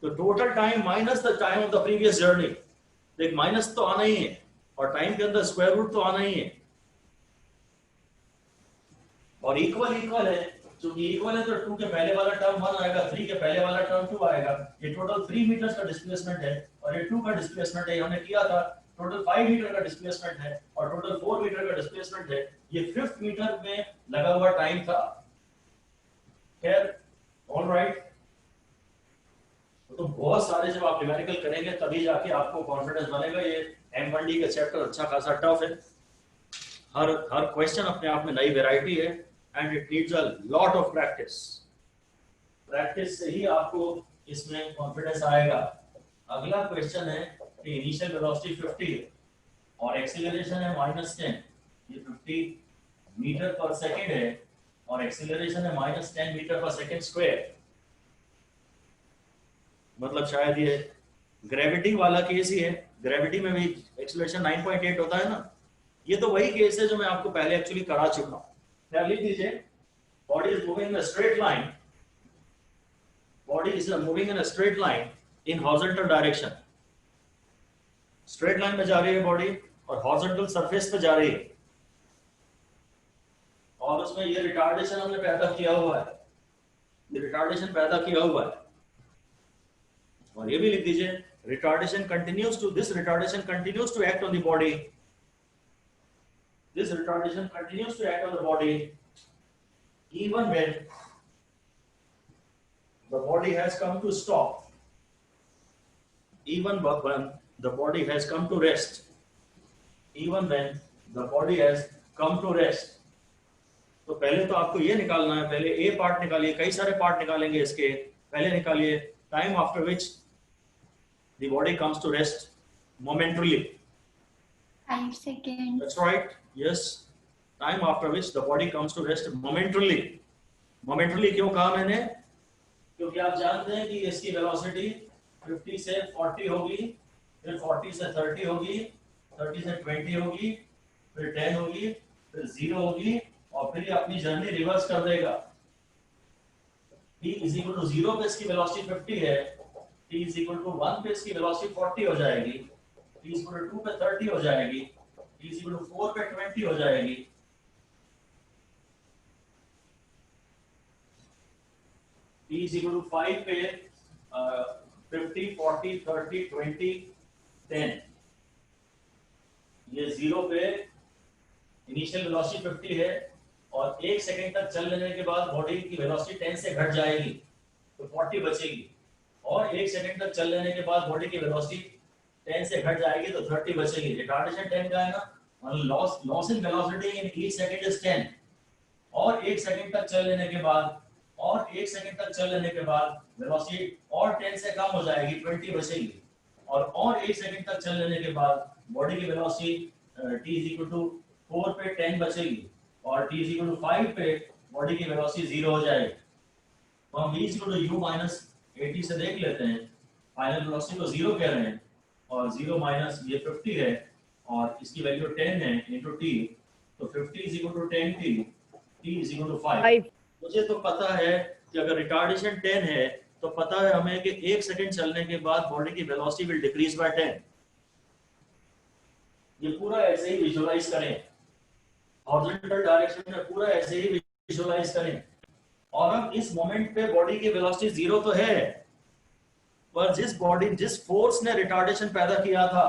तो total time minus the time of the previous journey, एक माइनस तो आना ही है और टाइम के अंदर स्क्वायर रूट तो आना ही है। और इक्वल है, क्योंकि इक्वल है तो 2 के पहले वाला टर्म 1 आएगा, 3 के पहले वाला टर्म 2 आएगा। ये टोटल 3 मीटर्स का डिस्प्लेसमेंट है और ये 2 का डिस्प्लेसमेंट है। हमने किया था टोटल 5 मीटर का डिस्प्लेसमेंट है और टोटल 4 मीटर का डिस्प्लेसमेंट है। ये 5th मीटर में लगा हुआ टाइम था। खैर, ऑलराइट। तो बहुत सारे जब आप न्यूमेरिकल करेंगे तभी जाके आपको कॉन्फिडेंस बनेगा। ये M1D का चैप्टर अच्छा खासा टफ है। हर क्वेश्चन अपने आप में नई वैरायटी है and it needs a lot of practice। Practice से ही आपको इसमें कॉन्फिडेंस आएगा। अगला क्वेश्चन है कि इनिशियल वेलोसिटी 50 है और एक्सीलरेशन है -10। ये 50 मीटर पर सेकंड है और एक्सीलरेशन है -10 मीटर पर सेकंड स्क्वायर। मतलब शायद ये ग्रेविटी वाला केस ही है। ग्रेविटी में भी एक्सीलरेशन 9.8 होता है ना। ये तो वही केस है जो मैं आपको पहले एक्चुअली करा चुका हूं। लिख दीजिए, body is moving in a straight line, body is moving in a straight line in horizontal direction। Straight line में जा रही है बॉडी और हॉरिजॉन्टल सरफेस पे जा रही है, और उसमें ये रिटार्डेशन हमने पैदा किया हुआ है, ये रिटार्डेशन पैदा किया हुआ है। और ये भी लिख दीजिए, retardation continues to act on the body. This retardation continues to act on the body even when the body has come to stop, even when the body has come to rest, even when the body has come to rest. तो पहले तो आपको ये निकालना है, पहले ए part निकालिए, कई सारे पार्ट निकालेंगे इसके, पहले निकालिए time after which the body comes to rest momentarily. 5 seconds. That's right. Yes. Time after which the body comes to rest momentarily. Momentarily क्यों कहा मैंने? क्योंकि आप जानते हैं कि इसकी वेलोसिटी 50 से 40 होगी, फिर 40 से 30 होगी, 30 से 20 होगी, फिर 10 होगी, फिर 0 होगी और फिर ये अपनी जर्नी रिवर्स कर देगा. t is equal to 0 पे इसकी वेलोसिटी 50 है, t is equal to 1 पे इसकी वेलोसिटी 40 हो जाएगी, t is equal to 2 पे 30 हो जाएगी, t is equal to 4 पे 20 हो जाएगी. t is equal to 5 पे 50, 40, 30, 20, 10. ये 0 पे इनिशियल वेलोसिटी 50 है और 1 सेकंड तक चल लेने के बाद बॉडी की वेलोसिटी 10 से घट जाएगी तो 40 बचेगी, और 1 सेकंड तक चल लेने के बाद बॉडी की वेलोसिटी 10 से घट जाएगी तो 30 बचेगी. रिटार्डेशन 10 का है ना, और loss in velocity in each second is 10, और 1 सेकंड तक चल लेने के बाद, और 1 सेकंड तक चल लेने के बाद वेलोसिटी और 10 से कम हो जाएगी, 20 बचेगी, और 1 सेकंड तक चल लेने के बाद बॉडी की velocity t is equal to 4 पे 10 बचेगी और t is equal to 5 पे बॉडी की वेलोसिटी 0 हो जाएगी. तो हम v is equal to u minus 80 से देख लेते हैं, फाइनल वेलोसिटी को 0 कह रहे हैं और 0 माइनस ये 50 है और इसकी वैल्यू 10 है into t, तो 50 is equal to 10t, t is equal to 5. मुझे तो पता है कि अगर रिटार्डेशन 10 है तो पता है हमें कि 1 सेकंड चलने के बाद बॉडी की वेलोसिटी विल डिक्रीज बाय 10. ये पूरा ऐसे ही विजुअलाइज करें, हॉरिजॉन्टल डायरेक्शन में पूरा ऐसे ही विजुअलाइज करें, और अब इस मोमेंट पे बॉडी की वेलोसिटी 0 तो है, पर जिस फोर्स ने रिटार्डेशन पैदा किया था,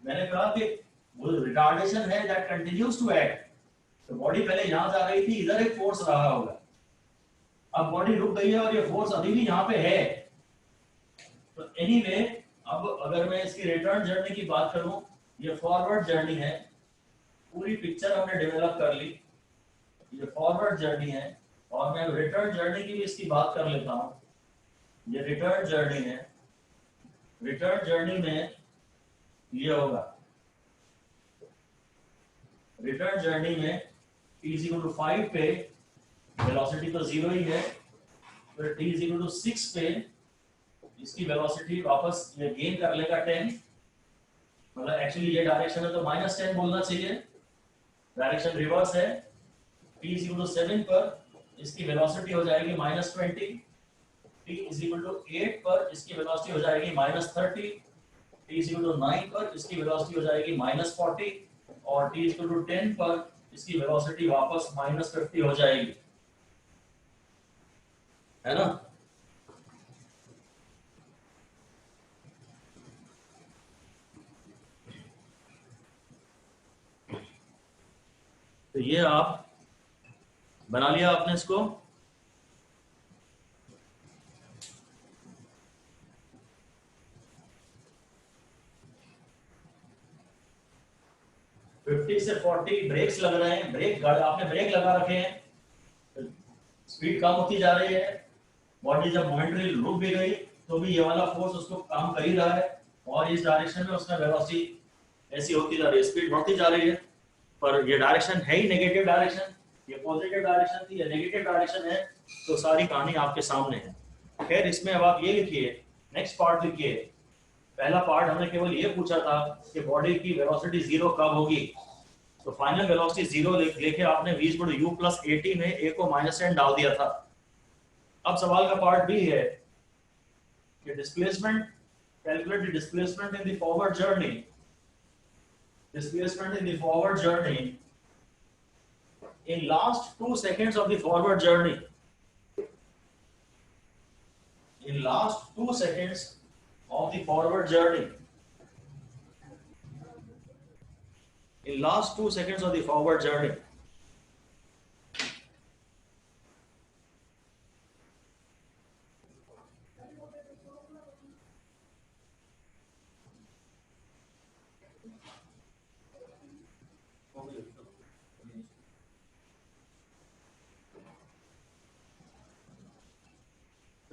मैंने कहा कि वो रिटार्डेशन है दैट कंटिन्यूज टू एक्ट. तो बॉडी पहले यहां जा रही थी, इधर एक फोर्स रहा होगा, अब बॉडी रुक गई है और ये फोर्स अभी भी यहाँ पे है. तो एनीवे अब अगर मैं इसकी रिटर्न जर्नी की बात करूं, ये फॉरवर्ड जर्नी है, पूरी पिक्चर हमने डेवलप कर ली, ये फॉरवर्ड जर्नी है, और मैं रिटर्न जर्नी की भी इसकी बात कर लेता हूं. ये रिटर्न जर्नी है, रिटर्न जर्नी में ये होगा, रिटर्न जर्नी में t is equal to 5 पे वेलोसिटी तो 0 ही है, फिर t is equal to 6 पे इसकी वेलोसिटी वापस ये गेन कर लेगा 10, मतलब एक्चुअली ये डायरेक्शन है तो -10 बोलना चाहिए, डायरेक्शन रिवर्स है. t is equal to 7 पर इसकी वेलोसिटी हो जाएगी -20, t is equal to 8 पर इसकी वेलोसिटी हो जाएगी -30, t is equal to 9 पर इसकी वेलोसिटी हो जाएगी -40, और t is equal to 10 पर इसकी वेलोसिटी वापस -50 हो जाएगी, है ना. तो ये आप बना लिया आपने इसको. से 40 ब्रेक्स लग रहे हैं, आपने ब्रेक लगा रखे हैं, स्पीड कम होती जा रही है, बॉडी जब मोमेंटरी रुक भी गई तो भी ये वाला फोर्स उसको काम कर ही रहा है, और इस डायरेक्शन में उसका वेलोसिटी ऐसी होती जा रही है, स्पीड बढ़ती जा रही है, पर ये डायरेक्शन है ही नेगेटिव डायरेक्शन, ये पॉजिटिव डायरेक्शन थी, ये नेगेटिव डायरेक्शन है, तो सारी कहानी आपके सामने है. खैर इसमें अब आप ये लिखिए, नेक्स्ट पार्ट लिखिए. पहला पार्ट हमने केवल ये पूछा था कि बॉडी की वेलोसिटी 0 कब होगी, तो फाइनल वेलोसिटी 0 लेके आपने v = u + 80 में a को -10 डाल दिया था. अब सवाल का पार्ट बी है कि displacement, calculate the displacement in the forward journey, displacement in the forward journey in last 2 seconds of the forward journey, in last 2 seconds of the forward journey. In last 2 seconds of the forward journey.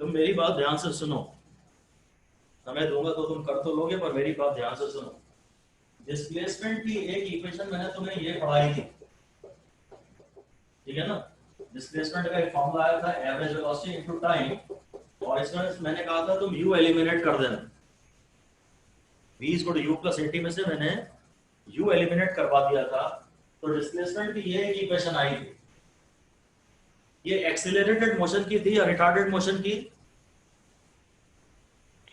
तुम मेरी बात ध्यान से सुनो, समय दूंगा तो तुम कर तो लोगे, पर मेरी बात ध्यान से सुनो। डिस्प्लेसमेंट की एक इक्वेशन मैंने तुम्हें ये पढ़ाई थी, ठीक है ना। डिस्प्लेसमेंट का एक फॉर्मूला आया था, एवरेज वेलोसिटी इनटू टाइम, और इसमें मैंने कहा था तुम u एलिमिनेट कर देना। v = u + 80 में से मैंने u एलिमिनेट करवा दिया था, तो डिस्प्लेसमेंट की ये एक इक्वेशन आई थी। ये एक्सीलरेटेड मोशन की थी या रिटार्डेड मोशन की?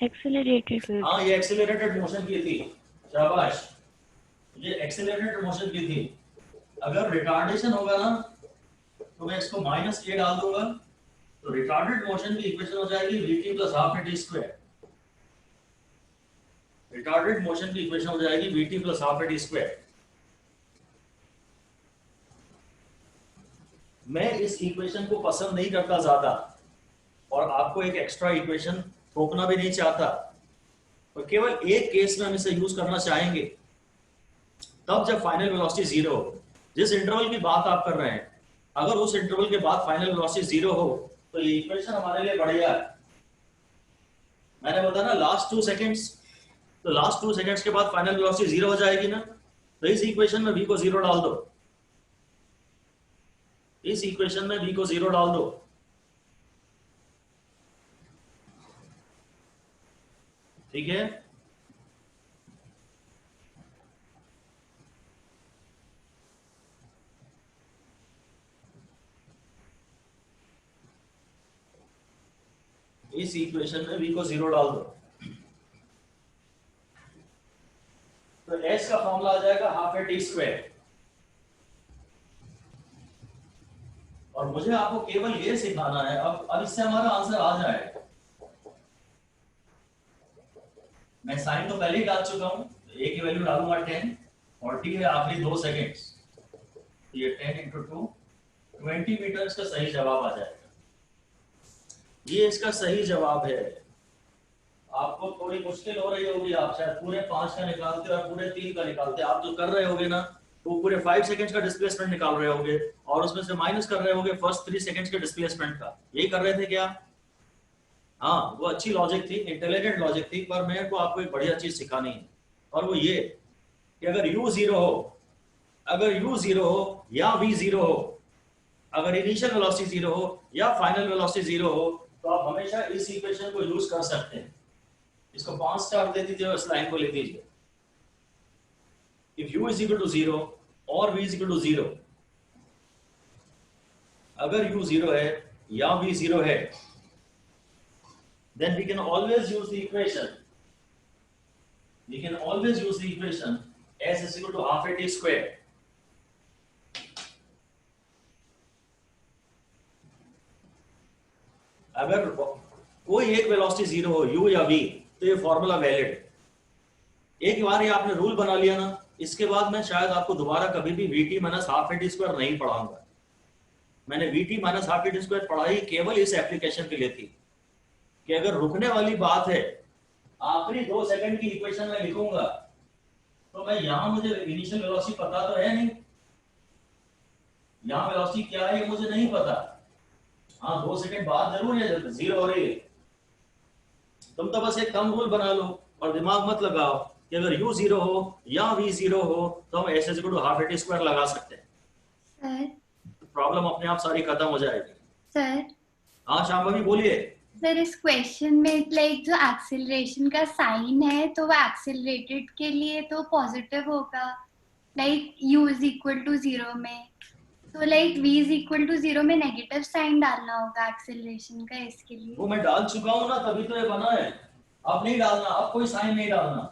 एक्सेलरेटेड। हाँ, ये एक्सीलरेटेड मोशन की थी, शाबाश, ये एक्सीलरेटेड मोशन की थी। अगर रिटार्डेशन होगा ना तो मैं इसको -a डाल दूंगा, तो रिटार्डेड मोशन की इक्वेशन हो जाएगी vt + ½ at²। रिटार्डेड मोशन की इक्वेशन हो जाएगी vt + ½ at²। मैं इस इक्वेशन को पसंद नहीं करता ज्यादा, और आपको एक एक्स्ट्रा इक्वेशन थोपना भी नहीं चाहता, और केवल एक केस में हम इसे यूज करना चाहेंगे, तब जब फाइनल वेलोसिटी 0 हो। जिस इंटरवल की बात आप कर रहे हैं, अगर उस इंटरवल के बाद फाइनल वेलोसिटी 0 हो तो ये इक्वेशन हमारे लिए बढ़िया है। मैंने बताया ना लास्ट 2 सेकंड्स, तो लास्ट 2 सेकंड्स के बाद फाइनल वेलोसिटी 0 हो जाएगी ना, तो इस इक्वेशन में v को 0 डाल दो, इस इक्वेशन में v को 0 डाल दो। ठीक है, इस इक्वेशन में v को 0 डाल दो, तो s का फॉर्मूला आ जाएगा ½ at²। और मुझे आपको केवल ये सिखाना है, अब इससे हमारा आंसर आ जाए। मैं साइन तो पहले ही डाल चुका हूं, a की वैल्यू डालूंगा 10 और t है आखिरी 2 सेकेंड्स, तो ये 10 × 2 20 मीटर इसका सही जवाब आ जाएगा। ये इसका सही जवाब है। आपको थोड़ी मुश्किल हो रही होगी, आप शायद पूरे 5 का निकालते और पूरे 3 का निकालते। आप जो कर रहे होगे ना, वो पूरे 5 सेकंड्स का डिस्प्लेसमेंट निकाल रहे होगे और उसमें से माइनस कर रहे होगे फर्स्ट 3 सेकंड्स के डिस्प्लेसमेंट का। यही कर रहे थे क्या? हाँ, वो अच्छी लॉजिक थी, इंटेलिजेंट लॉजिक थी, पर मेरे को आपको एक बढ़िया चीज सिखानी है, और वो ये कि अगर u 0 हो, अगर u 0 हो या v 0 हो, अगर इनिशियल वेलोसिटी 0 हो या फाइनल वेलोसिटी 0 हो, तो आप हमेशा इस इक्वेशन को यूज कर सकते हैं। इसको 5 स्टार दे दीजिए और इस लाइन को लिख दीजिए। If u = 0 और v = 0, अगर u 0 है या v 0 है, then we can always use the equation. We can always use the equation s = ½ at²। अगर कोई एक वेलोसिटी 0 हो, u या v, तो ये फॉर्मूला वैलिड है। एक बार ये आपने रूल बना लिया ना, इसके बाद मैं शायद आपको दोबारा कभी भी vt - ½ at² नहीं पढ़ाऊंगा। मैंने vt - ½ at² पढ़ाई केवल इस एप्लीकेशन के लिए थी कि अगर रुकने वाली बात है, आखिरी 2 सेकंड की इक्वेशन में लिखूंगा, तो मैं यहां मुझे इनिशियल वेलोसिटी पता तो है नहीं, यहां वेलोसिटी क्या है ये मुझे नहीं पता। हाँ, 2 सेकंड बाद जरूर है 0 हो रही है। तुम तो बस एक कम रूल बना लो और दिमाग मत लगाओ कि अगर u 0 हो या v 0 हो तो हम s = ½ at² लगा सकते हैं। सर, प्रॉब्लम अपने आप सारी खत्म हो जाएगी। सर, हाँ शांभवी बोलिए। सर, इस क्वेश्चन में लाइक जो एक्सेलरेशन का साइन है, तो वो एक्सेलरेटेड के लिए तो पॉजिटिव होगा, लाइक u = 0 में, तो लाइक v = 0 में नेगेटिव साइन डालना होगा एक्सेलरेशन का, इसके लिए। वो मैं डाल चुका हूँ ना, तभी तो ये बना है। अब नहीं डालना, अब कोई साइन नहीं डालना।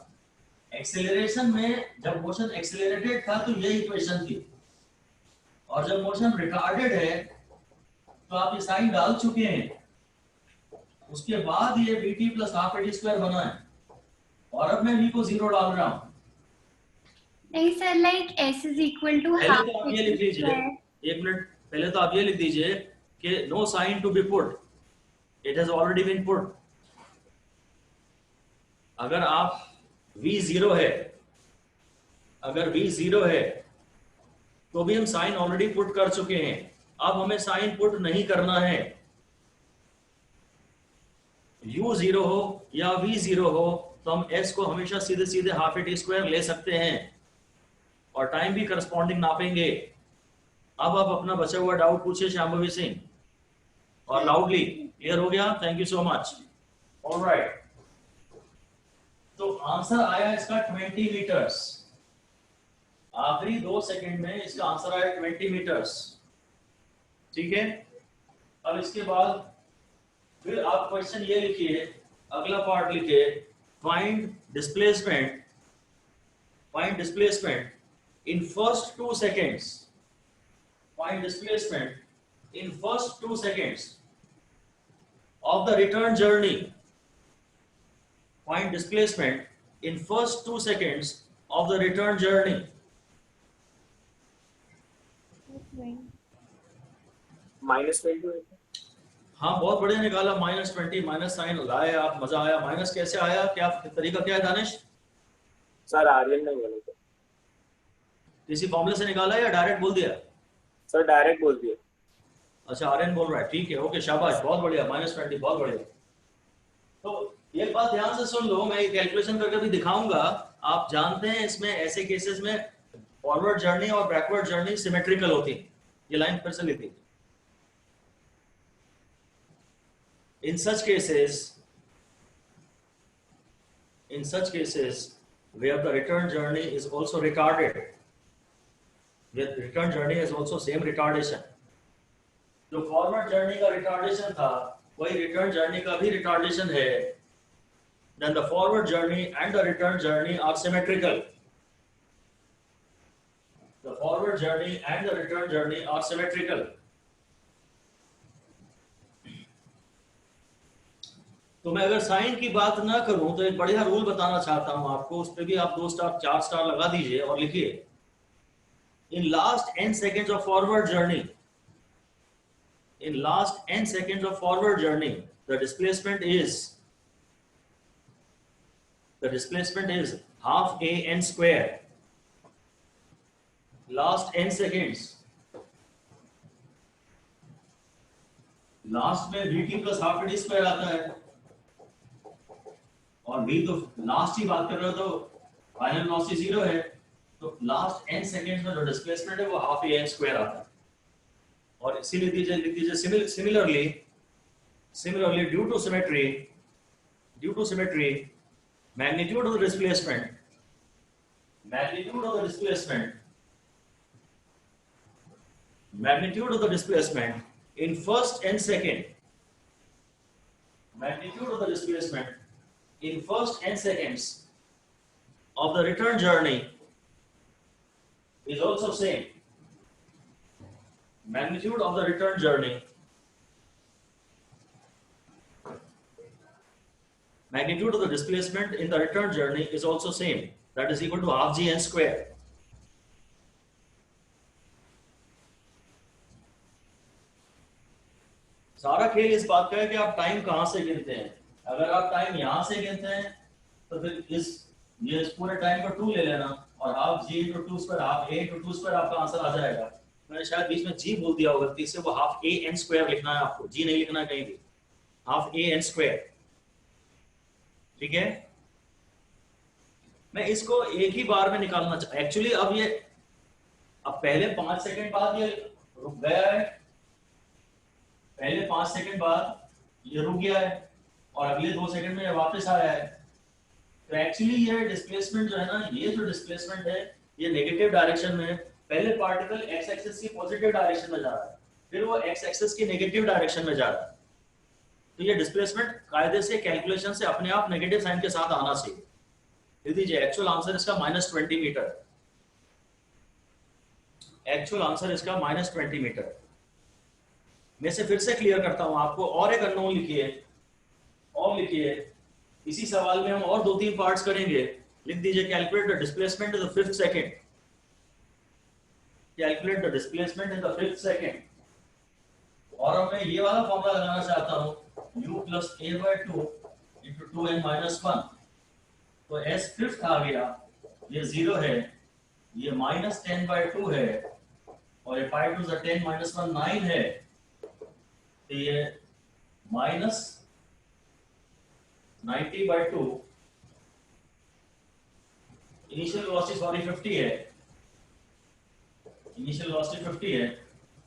एक्सेलरेशन में जब मोशन एक्सेलरेटेड था तो ये इक्वेशन थी, और जब मोशन रिटार्डेड है तो आप ये साइन डाल चुके हैं, उसके बाद ये vt + ½ at² बना है। और अब मैं v को 0 डाल रहा हूँ। नहीं sir, like s is equal to पहले हाफ तो आप ये लिख लीजिए, एक मिनट, पहले तो आप ये लिख दीजिए कि no sign to be put, it has already been put. अगर आप v 0 है, अगर v 0 है तो भी हम साइन ऑलरेडी पुट कर चुके हैं, अब हमें साइन पुट नहीं करना है। u 0 हो या v 0 हो तो हम s को हमेशा सीधे सीधे हाफ ए टी स्क्वायर ले सकते हैं और टाइम भी करस्पॉन्डिंग नापेंगे। अब आप अपना बचा हुआ डाउट पूछिए शांभवी सिंह, और लाउडली। क्लियर हो गया? Thank you so much. Alright, तो आंसर आया इसका 20 मीटर्स। आखिरी 2 सेकंड में इसका आंसर आया 20 मीटर्स। ठीक है, अब इसके बाद फिर आप क्वेश्चन ये लिखिए, अगला पार्ट लिखिए, find displacement in first 2 seconds, find displacement in first 2 seconds of the return journey, find displacement in first 2 seconds of the return journey. -20। हाँ, बहुत बढ़िया निकाला, -20, माइनस साइन लाए आप, मजा आया। माइनस कैसे आया, क्या तरीका क्या है दानिश? सर आर्यन ने बोला था। किसी फॉर्मूले से निकाला या डायरेक्ट बोल दिया? सर डायरेक्ट बोल दिया। अच्छा, आर्यन बोल रहा है, ठीक है, ओके, शाबाश, बहुत बढ़िया, -20, बहुत बढ़िया। तो एक बात ध्यान से सुन लो, मैं ये कैलकुलेशन करके भी दिखाऊंगा। आप जानते हैं इसमें ऐसे केसेस में फॉरवर्ड जर्नी और बैकवर्ड जर्नी सिमेट्रिकल होती है। ये लाइन फिर से लिखी। In such cases where the return journey is also retarded, with return journey is also same retardation, जो फॉरवर्ड जर्नी का रिटार्डेशन था वही रिटर्न जर्नी का भी रिटार्डेशन है, then the forward journey and the return journey are symmetrical. The forward journey and the return journey are symmetrical. तो मैं अगर साइन की बात ना करूं तो एक बढ़िया रूल बताना चाहता हूं आपको, उस पर भी आप 2 स्टार 4 स्टार लगा दीजिए और लिखिए, in last n seconds of forward journey, in last n seconds of forward journey, the displacement is half a n square. Last n seconds, last में vt plus half a t square आता है, और v तो last ही बात कर रहे हो तो फाइनल वेलोसिटी 0 है, तो लास्ट n सेकेंड्स में जो डिस्प्लेसमेंट है वो हाफ a n स्क्वायर आता है। और इसीलिए लिख दीजिए similarly due to symmetry magnitude of the displacement in first n second, in first n seconds of the return journey is also same. Magnitude of the return journey, magnitude of the displacement in the return journey is also same. That is equal to half g n square. सारा खेल इस बात का है कि आप time कहां से गिनते हैं। अगर आप टाइम यहां से गिनते हैं तो फिर इस पूरे टाइम को 2 ले लेना और half g into 2 square, half a into 2 square आपका आंसर आ जाएगा। मैंने शायद बीच में g बोल दिया होगा गलती से, वो हाफ a n स्क्वायर लिखना है आपको, g नहीं लिखना है कहीं भी, हाफ a n स्क्वायर। ठीक है, मैं इसको एक ही बार में निकालना चाहता एक्चुअली। अब पहले 5 सेकंड बाद ये रुक गया है, पहले 5 सेकंड बाद ये रुक गया है और अगले 2 सेकंड में ये वापस आया है। तो एक्चुअली ये डिस्प्लेसमेंट जो है ना, ये जो डिस्प्लेसमेंट है ये नेगेटिव डायरेक्शन में है। पहले पार्टिकल एक्स एक्सिस की पॉजिटिव डायरेक्शन में जा रहा है, फिर वो एक्स एक्सिस की नेगेटिव डायरेक्शन में जा रहा है। तो ये डिस्प्लेसमेंट कायदे से कैलकुलेशन से अपने आप नेगेटिव साइन के साथ आना चाहिए। लिख दीजिए, एक्चुअल आंसर इसका -20 मीटर, एक्चुअल आंसर इसका -20 मीटर। मैं से फिर से क्लियर करता हूं आपको, और एक अननोन लिखिए, और लिखिए इसी सवाल में हम और 2-3 पार्ट्स करेंगे। लिख दीजिए calculate the displacement in the 5th second, calculate the displacement in the 5th second. और अब मैं ये वाला फॉर्मूला लगाना चाहता हूं, u plus a by 2 into 2n minus 1। तो s 5th आ गया, ये 0 है, ये minus 10 by 2 है, और ये 5 to the 10 minus 1 9 है, तो ये minus 90 by 2। Initial velocity sorry 50 है, इनिशियल वेलोसिटी 50 है,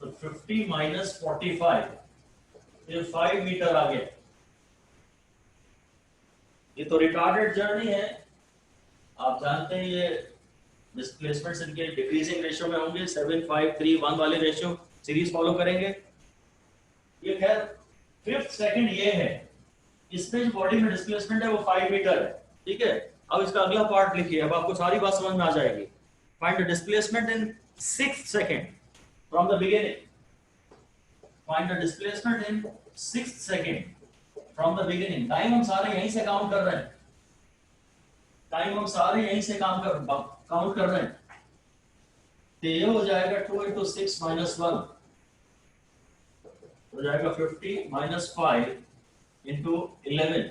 तो 50 minus 45, ये 5 मीटर आ गया। ये तो रिटार्डेड जर्नी है, आप जानते हैं ये डिस्प्लेसमेंट्स इनके डिक्रीजिंग रेशियो में होंगे, 7 5 3 1 वाले रेशियो सीरीज फॉलो करेंगे। ये खैर 5th सेकंड ये है, इसमें जो बॉडी में डिस्प्लेसमेंट है वो 5 मीटर है, ठीक है। अब इसका अगला पार्ट लिखिए, अब आपको सारी बात समझ में आ जाएगी। Find the displacement in 6th second from the beginning, find the displacement in 6th second from the beginning. Time हम सारे यहीं से काउंट कर रहे हैं, टाइम हम सारे यहीं से काउंट कर रहे हैं। तो ये हो जाएगा 2 into 6 minus 1, हो जाएगा 50 minus 5 into 11,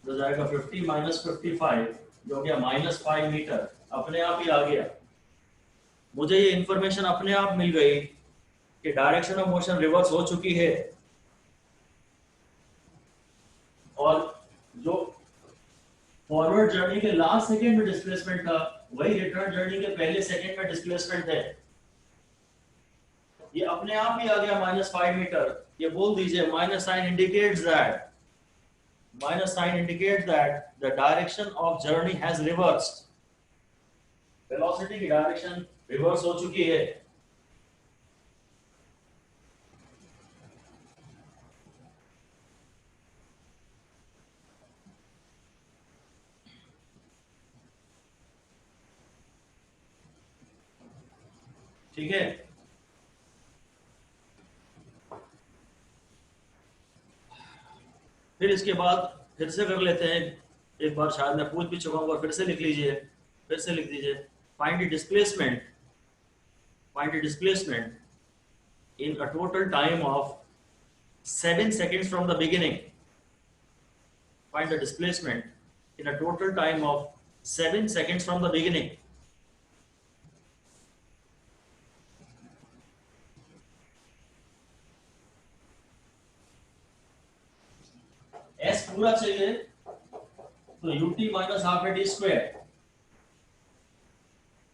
हो जाएगा 50 minus 55, जो हो गया -5 मीटर। अपने आप ही आ गया, मुझे ये इंफॉर्मेशन अपने आप मिल गई कि डायरेक्शन ऑफ मोशन रिवर्स हो चुकी है, और जो फॉरवर्ड जर्नी के लास्ट सेकंड में डिस्प्लेसमेंट था वही रिटर्न जर्नी के पहले सेकंड में डिस्प्लेसमेंट है। ये अपने आप ही आ गया -5 मीटर। ये बोल दीजिए minus sign indicates that the direction of journey has reversed, velocity की डायरेक्शन रिवर्स हो चुकी है। ठीक है, फिर इसके बाद फिर से कर लेते हैं एक बार, शायद मैं पूछ भी चुका हूँ, और फिर से लिख लीजिए, फिर से लिख दीजिए। Find the displacement in a total time of 7 seconds from the beginning, find the displacement in a total time of 7 seconds from the beginning। S पूरा चाहिए तो ut minus half a t square,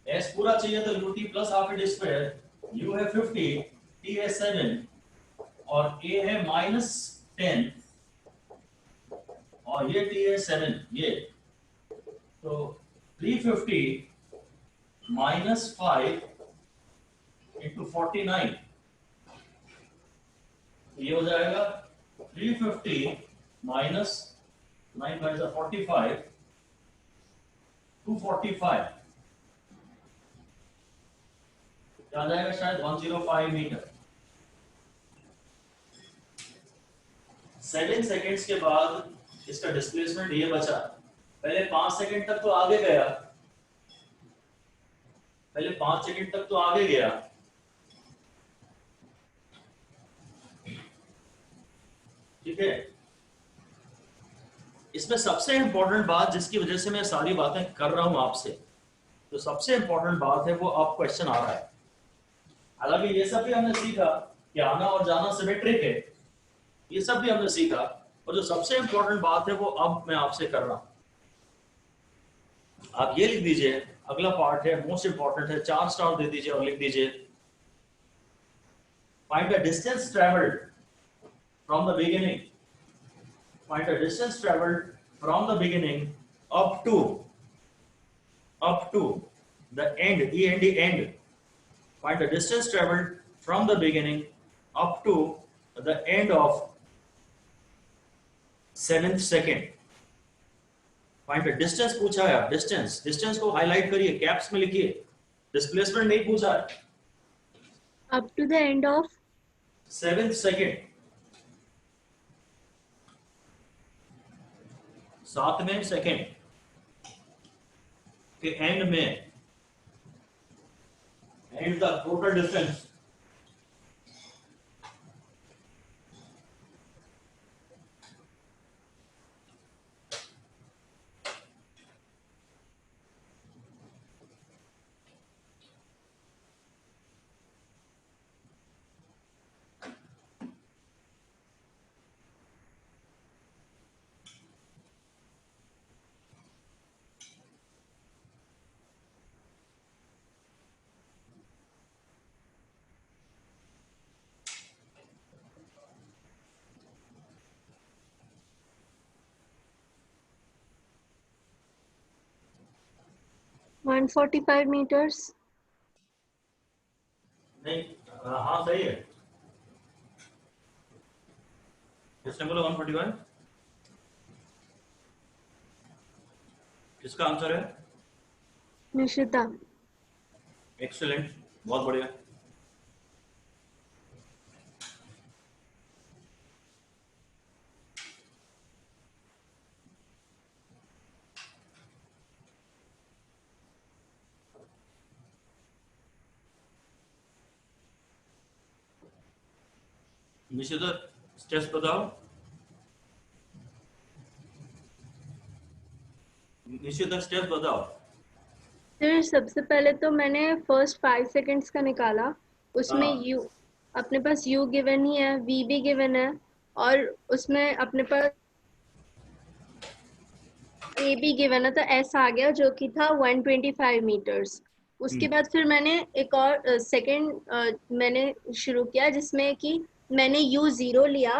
S पूरा चाहिए तो ut plus half a t square। u है 50, t है 7 और a है -10 और ये t है 7, ये तो 350 minus 5 into 49, ये हो जाएगा 350 minus 9 5 45, 245, क्या आ जाएगा, शायद 105 मीटर। 7 सेकेंड्स के बाद इसका डिस्प्लेसमेंट ये बचा। पहले 5 सेकेंड तक तो आगे गया, पहले 5 सेकेंड तक तो आगे गया, ठीक है। इसमें सबसे इंपॉर्टेंट बात जिसकी वजह से मैं सारी बातें कर रहा हूं आपसे, तो सबसे इंपॉर्टेंट बात है वो अब क्वेश्चन आ रहा है। हालांकि ये सब भी हमने सीखा कि आना और जाना सिमेट्रिक है, ये सब भी हमने सीखा, और जो सबसे इंपॉर्टेंट बात है वो अब मैं आपसे कर रहा हूं। आप ये लिख दीजिए, अगला पार्ट है मोस्ट इंपॉर्टेंट है, 4 स्टार दे दीजिए और लिख दीजिए find the distance travelled from the beginning, find the distance traveled from the beginning up to the end, end, find the distance traveled from the beginning up to the end of 7th second। find the distance पूछा है, distance को highlight करिए, caps में लिखिए, displacement नहीं पूछा है। up to the end of 7th second, 7वें सेकेंड के एंड में, and the total distance one 145 meters. नहीं, हाँ सही है। किसने बोला 145? किसका आंसर है? निशिता. एक्सीलेंट, बहुत बढ़िया। निशिता स्टेप्स बताओ। निशिता स्टेप्स बताओ। फिर सबसे पहले तो मैंने फर्स्ट 5 seconds का निकाला, उसमें हाँ। u अपने पास u गिवन ही है, v भी गिवन है, और उसमें अपने पास a भी गिवन है, तो s आ गया जो कि था 125 meters। उसके बाद फिर मैंने एक और सेकंड मैंने शुरू किया जिसमें कि मैंने u 0 लिया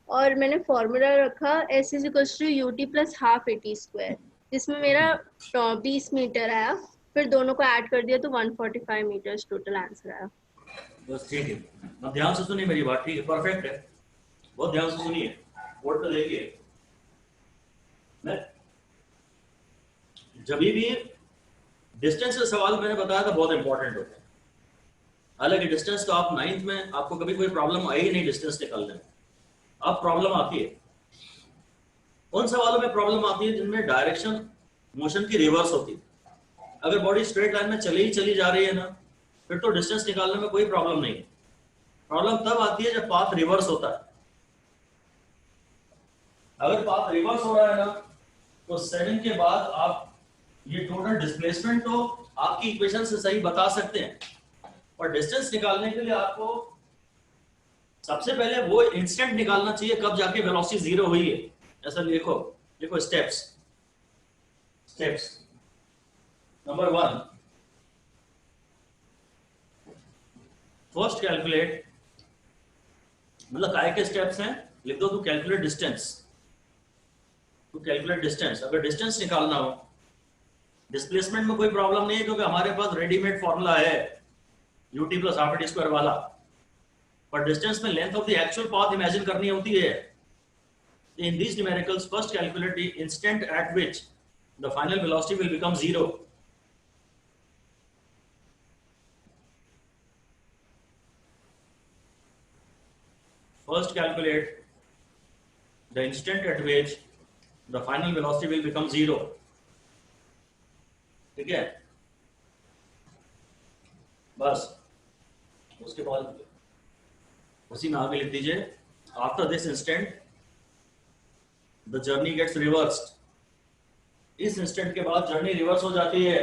और मैंने फॉर्मूला रखा s is equal to ut plus half at square, जिसमें मेरा 20 मीटर आया। फिर दोनों को ऐड कर दिया तो 145 मीटर्स टोटल आंसर आया। बस ठीक है, अब ध्यान से सुनिए मेरी बात, ठीक है, परफेक्ट है, बहुत ध्यान से सुनिए, बोर्ड पे देखिए। मैं जब भी डिस्टेंस का सवाल मैंने बताया था बहुत इंपॉर्टेंट होता है। हालांकि डिस्टेंस तो आप 9th में आपको कभी कोई प्रॉब्लम आई ही नहीं डिस्टेंस निकालने में। अब प्रॉब्लम आती है उन सवालों में प्रॉब्लम आती है जिनमें डायरेक्शन मोशन की रिवर्स होती है। अगर बॉडी स्ट्रेट लाइन में चली जा रही है ना, फिर तो डिस्टेंस निकालने में कोई प्रॉब्लम नहीं है। प्रॉब्लम तब आती है जब पाथ रिवर्स होता है। अगर पाथ रिवर्स हो रहा है ना, तो 7 के बाद आप ये टोटल डिस्प्लेसमेंट तो आपकी इक्वेशन से सही बता सकते हैं, और डिस्टेंस निकालने के लिए आपको सबसे पहले वो इंस्टेंट निकालना चाहिए कब जाके वेलोसिटी जीरो हुई है। ऐसा लिखो, लिखो steps. Steps number 1, first calculate, मतलब काय के स्टेप्स हैं, लिख दो to calculate distance. To calculate distance, अगर डिस्टेंस निकालना हो, डिस्प्लेसमेंट में कोई प्रॉब्लम नहीं है क्योंकि हमारे पास रेडीमेड फॉर्मूला है ut plus half at square वाला। पर डिस्टेंस में length of the actual path imagine करनी होती है। इन these numericals first calculate the instant at which the final velocity will become zero. First calculate the instant at which the final velocity will become zero. ठीक है, बस उसके बाद उसी में आगे लिख दीजिए, after this instant the journey gets reversed. इस इंस्टेंट के बाद जर्नी रिवर्स हो जाती है।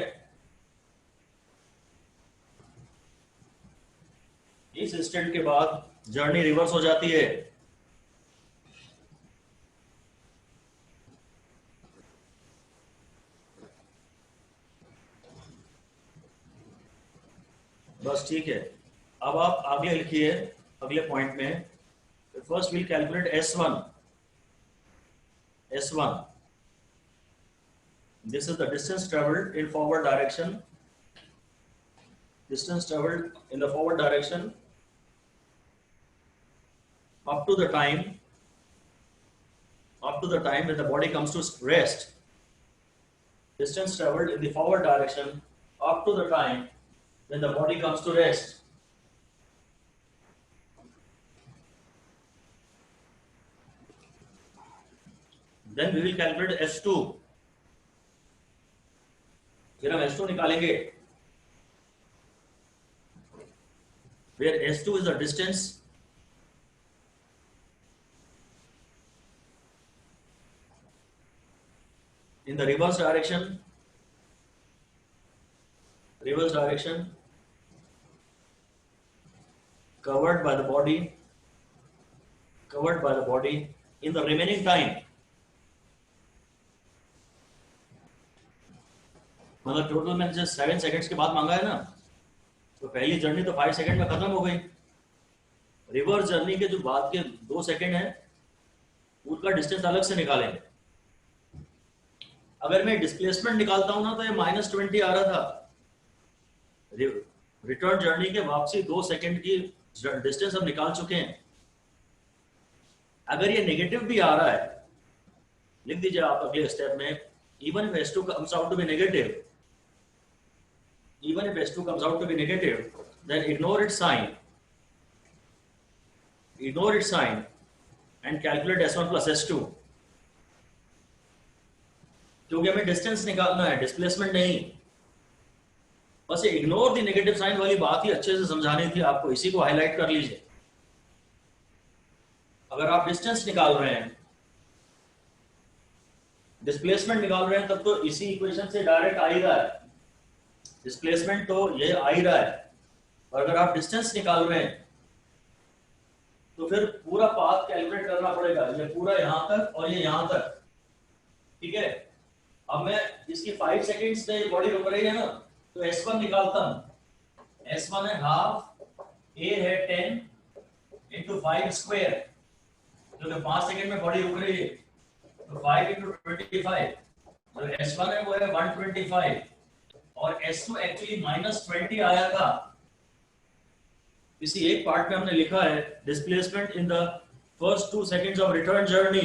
इस इंस्टेंट के बाद जर्नी रिवर्स हो जाती है। बस ठीक है, अब आप आगे लिखिए अगले पॉइंट में। First will calculate S1। S1, this is the distance traveled in forward direction. Distance traveled in the forward direction up to the time when the body comes to rest. Distance traveled in the forward direction up to the time when the body comes to rest. then we will calculate S2. फिर हम S2 निकालेंगे, where S2 is the distance in the reverse direction, covered by the body in the remaining time. मतलब total में just 7 seconds के बाद मांगा है ना, तो पहली जर्नी तो 5 सेकंड में खत्म हो गई। रिवर्स जर्नी के जो बाद के 2 सेकंड है उनका डिस्टेंस अलग से निकालेंगे। अगर मैं डिस्प्लेसमेंट निकालता हूं ना तो ये -20 आ रहा था। रिटर्न जर्नी के वापसी 2 सेकंड की डिस्टेंस हम निकाल चुके हैं। अगर ये नेगेटिव भी आ रहा है, लिख दीजिए आप अगले स्टेप में, even if S2 comes out to be negative, then ignore its sign and calculate S1 plus S2, क्योंकि हमें डिस्टेंस निकालना है, डिस्प्लेसमेंट नहीं। बस ये इग्नोर द नेगेटिव साइन वाली बात ही अच्छे से समझानी थी आपको, इसी को हाईलाइट कर लीजिए। अगर आप डिस्टेंस निकाल रहे हैं, डिस्प्लेसमेंट निकाल रहे हैं, तब तो इसी इक्वेशन से डायरेक्ट आ ही रहा है, डिस्प्लेसमेंट तो ये आ ही रहा है। और अगर आप डिस्टेंस निकाल रहे हैं तो फिर पूरा पाथ कैलकुलेट करना पड़ेगा, ये पूरा यहां तक और ये यहां तक, ठीक है। अब मैं इसकी 5 सेकंड्स में बॉडी रुक रही है ना, तो S1 निकालता हूं। S1 है हाफ, A है 10 into 5 स्क्वायर, क्योंकि 5 सेकंड में बॉडी रुक रही है, तो 5 into 25, जो S1 है वो है 125 और S2 एक्चुअली -20 आया था। इसी एक पार्ट में हमने लिखा है displacement in the first 2 seconds of return journey,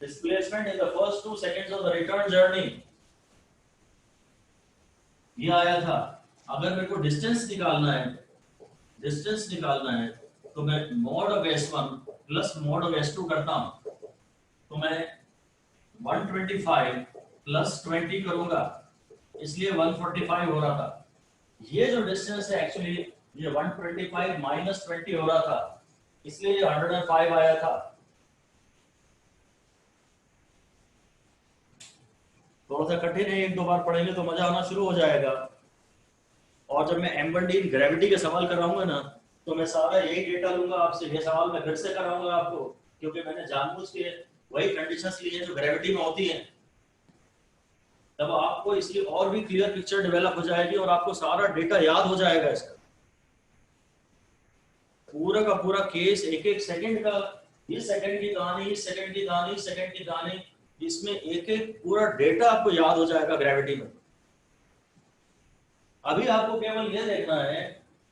displacement in the first 2 seconds of the return journey, ये आया था। अगर मेरे को डिस्टेंस निकालना है तो मैं mod of S1 plus mod of S2 करता हूं, तो मैं 125 प्लस 20 करूंगा, इसलिए 145 हो रहा था। ये जो डिस्टेंस है एक्चुअली ये 125 माइनस 20 हो रहा था, इसलिए ये 105 आया था। थोड़ा सा कठिन है, 1-2 बार पढ़ेंगे तो मजा आना शुरू हो जाएगा। और जब मैं M1D ग्रेविटी के सवाल कराऊंगा ना, तो मैं सारा यही डेटा लूंगा आपसे, ये सवाल मैं फिर से कराऊंगा आपको, क्योंकि मैंने जानबूझ के वही कंडीशंस ली हैं जो ग्रेविटी में होती हैं। तब आपको इसकी और भी क्लियर पिक्चर डेवलप हो जाएगी और आपको सारा डेटा याद हो जाएगा इसका। पूरा का पूरा केस, एक सेकंड का, इस सेकंड की कहानी, इस सेकंड की कहानी, इस सेकंड की कहानी, इसमें एक पूरा डेटा आपको याद हो जाएगा ग्रेविटी में। अभी आपको केवल ये देखना है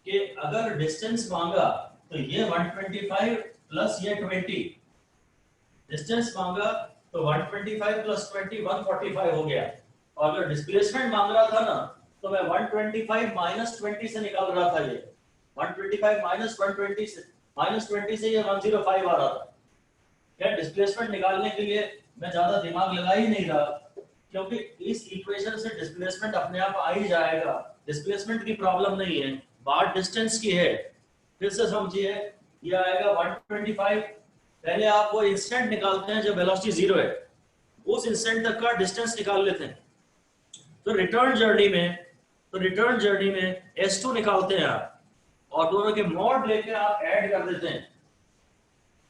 कि अगर डिस्टेंस मांगा तो ये 125 प्लस ये 20, डिस्टेंस मांगा तो 125 प्लस 20 145 हो गया। और अगर डिस्प्लेसमेंट मांग रहा था ना, तो मैं 125 माइनस 20 से निकाल रहा था, ये 125 माइनस 120 से ये 105 आ रहा था। क्या डिस्प्लेसमेंट निकालने के लिए मैं ज्यादा दिमाग लगा ही नहीं रहा, क्योंकि इस इक्वेशन से डिस्प्लेसमेंट अपने आप आ ही जाएगा। डिस्प्लेसमेंट की प्रॉब्लम नहीं है, बात डिस्टेंस की है। फिर से समझिए, ये आएगा 125। पहले आप वो इंस्टेंट निकालते हैं जब वेलोसिटी 0 है, उस इंस्टेंट तक का डिस्टेंस निकाल लेते हैं। तो रिटर्न जर्नी में S2 निकालते हैं आप, और दोनों के मॉड लेके आप ऐड कर देते हैं।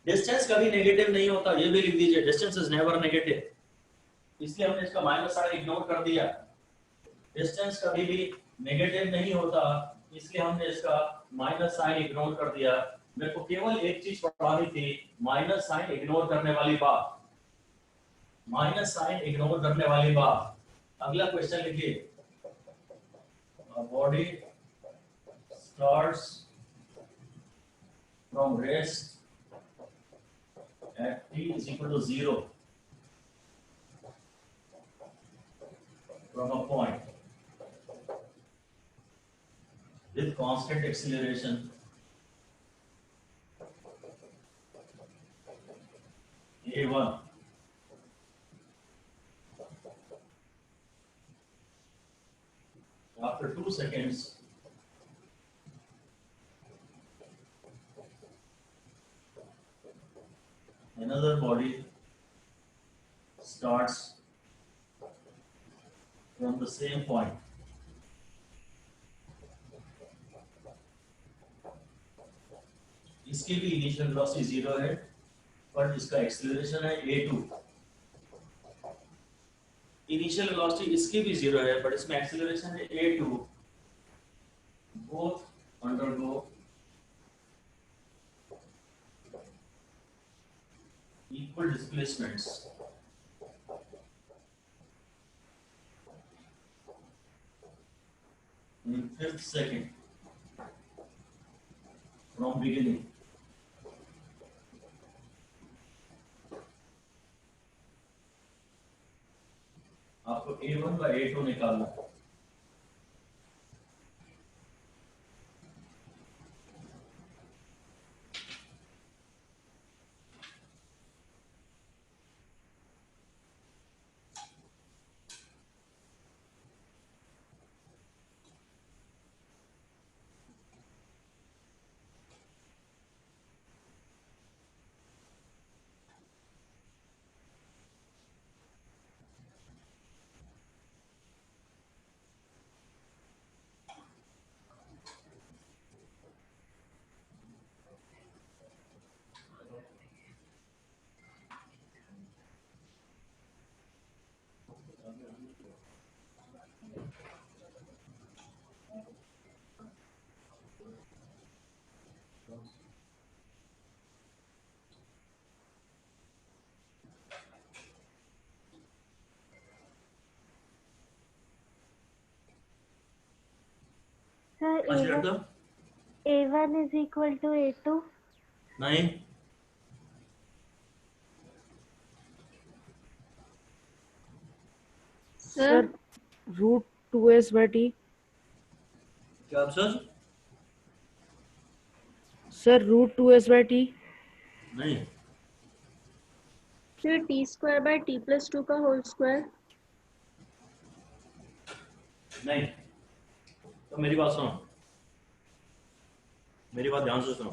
डिस्टेंस कभी नेगेटिव नहीं होता, ये भी लिख दीजिए, डिस्टेंस इज नेवर नेगेटिव, इसलिए हमने इसका माइनस साइन इग्नोर कर दिया। डिस्टेंस कभी भी नेगेटिव नहीं होता, इसलिए हमने इसका माइनस साइन इग्नोर कर दिया। मेरे को केवल एक चीज पढ़ानी थी, माइनस साइन इग्नोर करने वाली बात, माइनस साइन इग्नोर करने वाली बात। अगला क्वेश्चन लिखिए, body starts from rest at t is equal to 0 from a point with constant acceleration A1. After 2 seconds, another body starts from the same point. इसकी भी इनिशियल वेलोसिटी 0 है, पर इसका एक्सेलरेशन है a2. इनिशियल वेलोसिटी इसकी भी 0 है, but इसमें एक्सेलरेशन है a2. Both undergo equal displacements. In 5th second from beginning. आपको A1 by A2 निकालना है. Sir, A1 is equal to A2. नहीं, sir root 2s by t. क्या आप sir? Sir, root 2s by t. नहीं, फिर t square by t plus 2 का whole square. नहीं. तो मेरी बात सुनो, मेरी बात ध्यान से सुनो.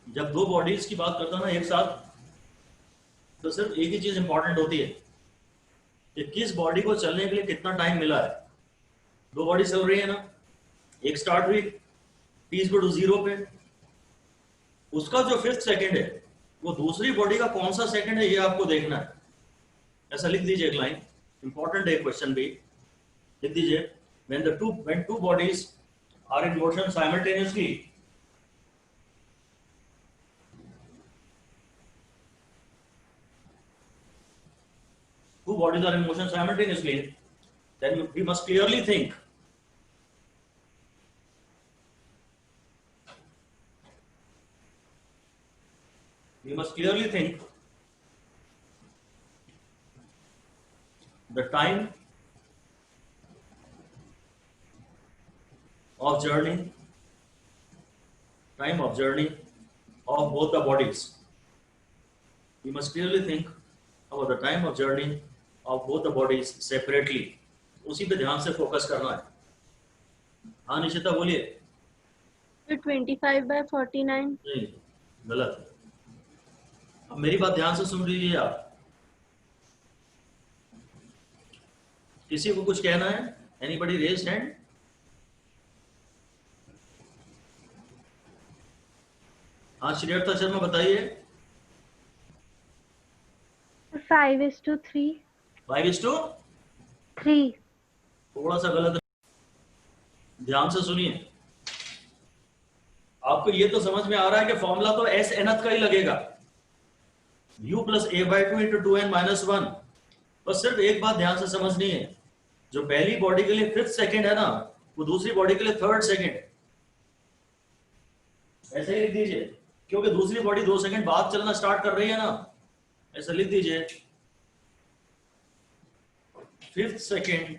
जब दो बॉडीज की बात करता ना एक साथ, तो सिर्फ एक ही चीज इंपॉर्टेंट होती है कि किस बॉडी को चलने के लिए कितना टाइम मिला है. दो बॉडी चल रही है ना, एक स्टार्ट हुई t इक्वल टू 0 पे, उसका जो 5th सेकंड है वो दूसरी बॉडी का कौन सा सेकंड है ये आपको देखना है. ऐसा लिख दीजिए एक लाइन, इंपॉर्टेंट है क्वेश्चन भी. लिख दीजिए, when two bodies are in motion simultaneously, two bodies are in motion simultaneously, then we must clearly think the time of journey of both the bodies. We must clearly think about the time of journey of both the bodies separately. उसी पे ध्यान से focus करना है. हाँ निशिता बोलिए. फिर 25 bye 49. नहीं, गलत है. अब मेरी बात ध्यान से सुन लीजिए आप. किसी को कुछ कहना है? Anybody raise hand? हाँ श्रेयर्था शर्मा बताइए. 5:3. 5:3. थोड़ा सा गलत है. ध्यान से सुनिए. आपको ये तो समझ में आ रहा है कि फॉर्मूला तो s nth का ही लगेगा, u plus a by 2 into 2n minus 1. बस सिर्फ एक बात ध्यान से समझनी है, जो पहली बॉडी के लिए 5th सेकंड है ना, वो दूसरी बॉडी के लिए 3rd सेकंड है. ऐसे ही लिख दीजिए, क्योंकि दूसरी बॉडी 2 सेकंड बाद चलना स्टार्ट कर रही है ना. ऐसा लिख दीजिए 5th सेकंड.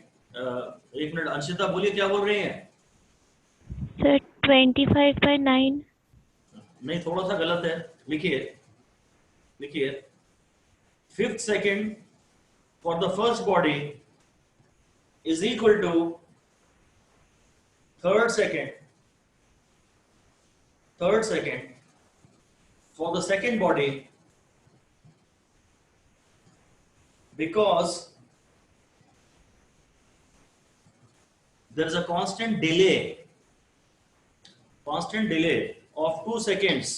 एक मिनट, अंशिता बोलिए क्या बोल रही हैं? Sir, 25 by 9. नहीं, थोड़ा सा गलत है. लिखिए देखिए 5th second for the first body is equal to 3rd second for the second body, because there is a constant delay of 2 seconds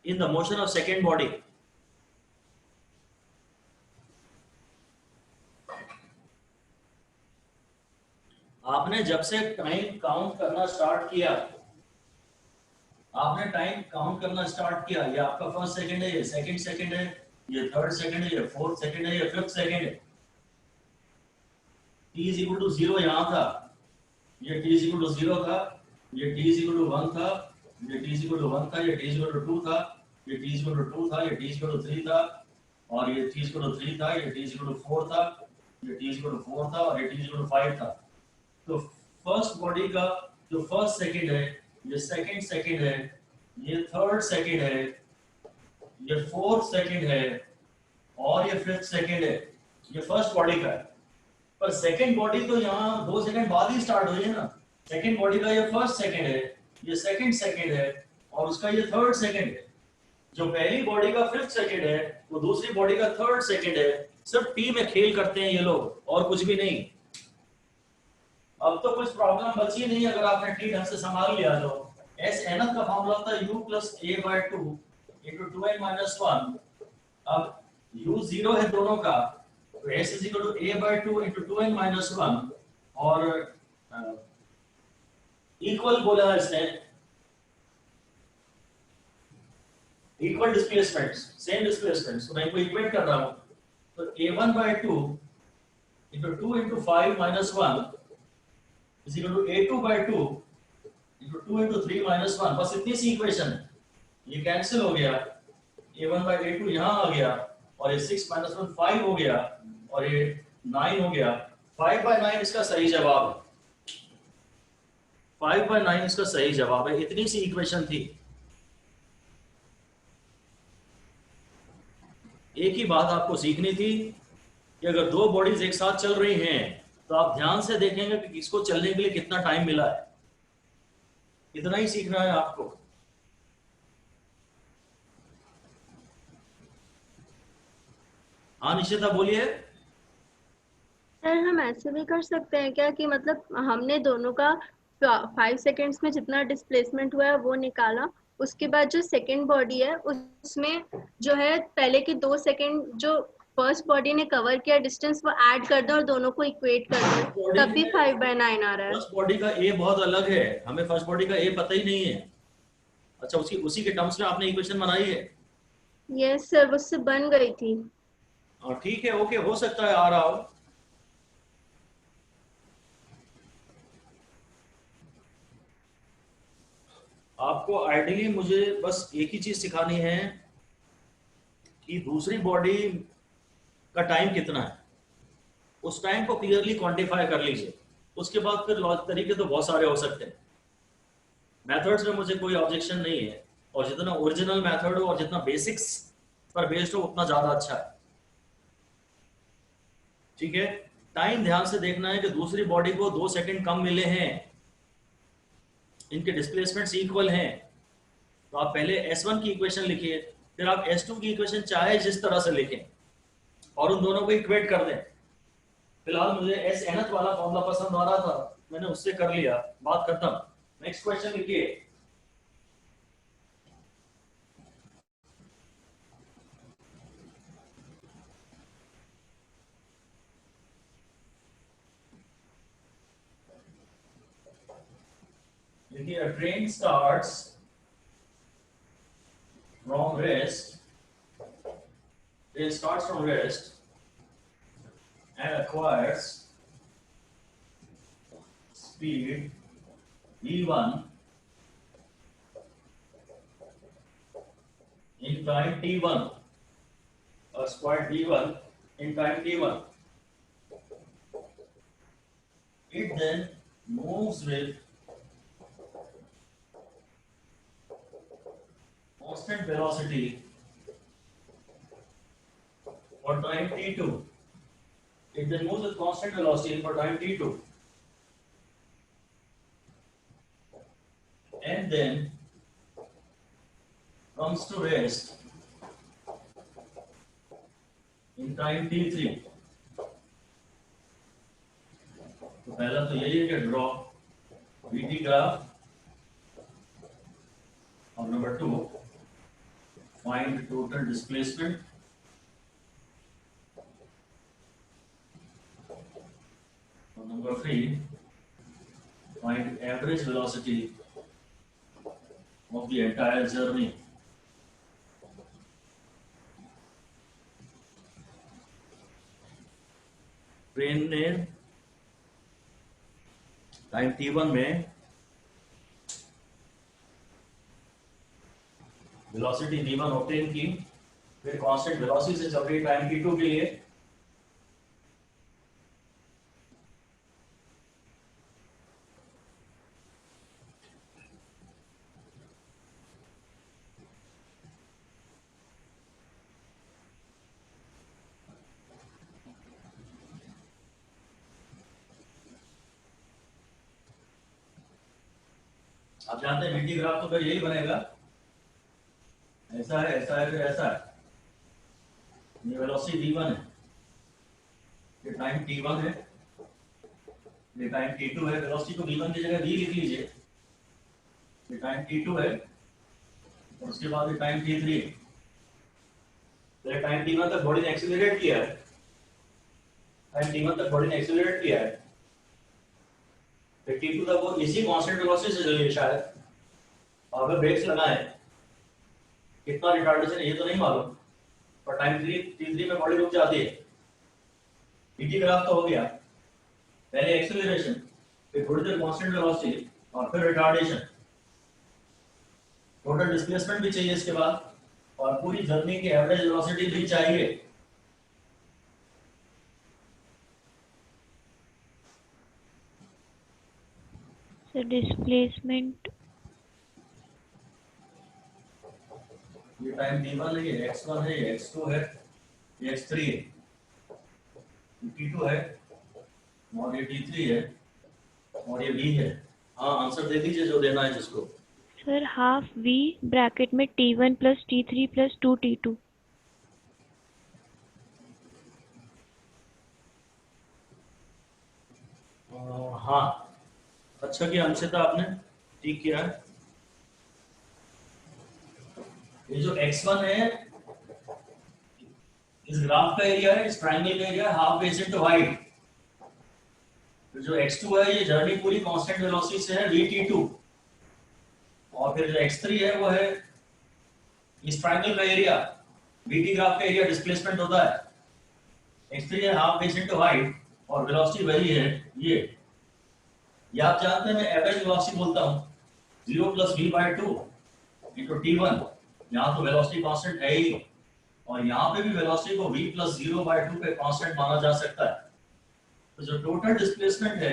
in the motion of second body. आपने जब से टाइम काउंट करना start किया, ये आपका first second है, ये second second है, ये थर्ड सेकंड है, ये फोर्थ सेकंड है, ये फिफ्थ सेकंड है। t is equal to 0 यहाँ था, ये t is equal to 0 था, ये t is equal to 1 था, ये t is equal to 1 था, ये t is equal to 2 था, ये t is equal to 2 था, ये t is equal to 3 था, और ये t is equal to 3 था, ये t is equal to 4 था, ये t is equal to 4 था, और ये t is equal to 5 था। तो फर्स्ट बॉडी का जो फर्स्ट सेकंड है, ये सेकंड सेकंड है, ये थर्ड सेकंड है, ये फोर्थ सेकंड है, और ये फिफ्थ सेकंड है। ये फर्स्ट बॉडी का है, पर सेकंड बॉडी तो यहाँ 2 सेकंड बाद ही स्टार्ट हुई है ना। सेकंड बॉडी का ये फर्स्ट सेकंड है, ये सेकंड सेकंड है, और उसका ये थर्ड सेकंड है। जो पहली बॉडी का फिफ्थ सेकंड है, वो दूसरी बॉडी का थर्ड सेकंड है। सिर्फ टी में खेल करते हैं ये लोग, और कुछ भी नहीं। अब तो कुछ प्रॉब्लम बची नहीं अगर आपने टी ढंग से संभाल लिया तो। एस एन का फॉर्मूला था u plus a by 2 into 2n minus 1। अब u 0 है दोनों का, तो s is equal to a by 2 into 2n minus 1, और इक्वल बोला है इसने, इक्वल डिस्प्लेसमेंट्स, सेम डिस्प्लेसमेंट्स। तो मैं इनको इक्वेट कर रहा हूं, तो a1 by 2 into 2 into 5 minus 1 is equal to a2 by 2 into 2 into 3 minus 1। बस इतनी सी इक्वेशन है, ये कैंसिल हो गया, a1 by a2 यहाँ आ गया, और ये 6 minus 1 5 हो गया, और ये 9 हो गया। 5 by 9 इसका सही जवाब है, 5 by 9 इसका सही जवाब है। इतनी सी इक्वेशन थी। एक ही बात आपको सीखनी थी कि अगर दो बॉडीज एक साथ चल रही हैं तो आप ध्यान से देखेंगे कि किसको चलने के लिए कितना टाइम मिला है। इतना ही सीखना है आपको। हाँ निशिता बोलिए। सर हम ऐसे भी कर सकते हैं क्या कि मतलब हमने दोनों का 5 सेकेंड्स में जितना डिस्प्लेसमेंट हुआ है वो निकाला, उसके बाद जो सेकेंड बॉडी है उसमें जो है पहले के 2 सेकेंड जो फर्स्ट बॉडी ने कवर किया डिस्टेंस वो ऐड कर दो और दोनों को इक्वेट कर दो, तब भी 5 by 9 आ रहा है। फर्स्ट बॉडी का ए बहुत अलग है, हमें फर्स्ट बॉडी का ए पता ही नहीं है। अच्छा उसी के टर्म्स में आपने इक्वेशन बनाई है? यस सर, उससे बन गई थी। ठीक है, ओके, हो सकता है आ रहा हो। आपको आइडियली मुझे बस एक ही चीज सिखानी है कि दूसरी बॉडी का टाइम कितना है, उस टाइम को क्लियरली क्वांटिफाई कर लीजिए। उसके बाद फिर तरीके तो बहुत सारे हो सकते हैं। मेथड्स में मुझे कोई ऑब्जेक्शन नहीं है, और जितना ओरिजिनल मेथड हो और जितना बेसिक्स पर बेस्ड हो उतना ज्यादा अच्छा है। ठीक है, टाइम ध्यान से देखना है कि दूसरी बॉडी को 2 सेकंड कम मिले हैं, इनके डिस्प्लेसमेंट्स इक्वल हैं। तो आप पहले S1 की इक्वेशन लिखिए, फिर आप S2 की इक्वेशन चाहे जिस तरह से लिखें और उन दोनों को इक्वेट कर दें। फिलहाल मुझे S nth वाला फॉर्मूला पसंद आ रहा था, मैंने उससे कर लिया, बात खत्म। नेक्स्ट क्वेश्चन लिखिए। देखिए, a train starts from rest, and acquires speed v1 in time t1, or squared v1 in time t1. It then moves with constant velocity for time t2. It then moves with constant velocity for time t2, and then comes to rest in time t3. तो पहला तो यही है कि draw vt graph, और number 2 find total displacement, और number 3 find average velocity of the entire journey. Train ने time t1 में वेलोसिटी v1 ऑब्टेन की, फिर कांस्टेंट वेलोसिटी से चल रही टाइम t2 के लिए आप जानते हैं vt ग्राफ तो फिर यही बनेगा, ऐसा है, ऐसा है, फिर ऐसा है। ये वेलोसिटी v1 है, ये टाइम t1 है, ये टाइम t2 है। वेलोसिटी को v1 की जगह v लिख लीजिए, ये टाइम t2 है, और उसके बाद ये टाइम t3 है। पहले टाइम t1 तक बॉडी ने एक्सीलरेट किया है, टाइम t1 तक बॉडी ने एक्सीलरेट किया है, फिर t2 तक वो इसी कांस्टेंट वेलोसिटी से चली है शायद, और अगर ब्रेक्स लगाए कितना रिटार्डेशन है ये तो नहीं मालूम, पर टाइम t3 में बॉडी रुक जाती है। vt ग्राफ तो हो गया, पहले एक्सीलरेशन, फिर थोड़ी देर कांस्टेंट वेलोसिटी, और फिर रिटार्डेशन। टोटल डिस्प्लेसमेंट भी चाहिए इसके बाद, और पूरी जर्नी की एवरेज वेलोसिटी भी चाहिए। So displacement ये टाइम t1 है, ये x1 है, ये x2 है, ये x3 है, ये t2 है, और ये t3 है, और ये v है। हाँ, आंसर दे दीजिए जो देना है जिसको। sir half v bracket में t1 plus t3 plus 2 t2. हाँ, अच्छा किया अंशिता, आपने ठीक किया है। ये जो x1 है इस ग्राफ का एरिया है, इस ट्रायंगल का area half base into height. फिर जो x2 है ये जर्नी पूरी कांस्टेंट वेलोसिटी से है vt2, और फिर जो x3 है वो है इस ट्रायंगल का एरिया, vt ग्राफ का एरिया डिस्प्लेसमेंट होता है। x3 है हाफ बेस इनटू हाइट, और वेलोसिटी वही है ये आप जानते हैं। मैं एवरेज वेलोसिटी बोलता हूँ 0 + v/2 × t1। यहाँ तो वेलोसिटी कांस्टेंट है ही, और यहाँ पे भी वेलोसिटी को v + 0/2 पे कांस्टेंट माना जा सकता है। तो जो टोटल डिस्प्लेसमेंट है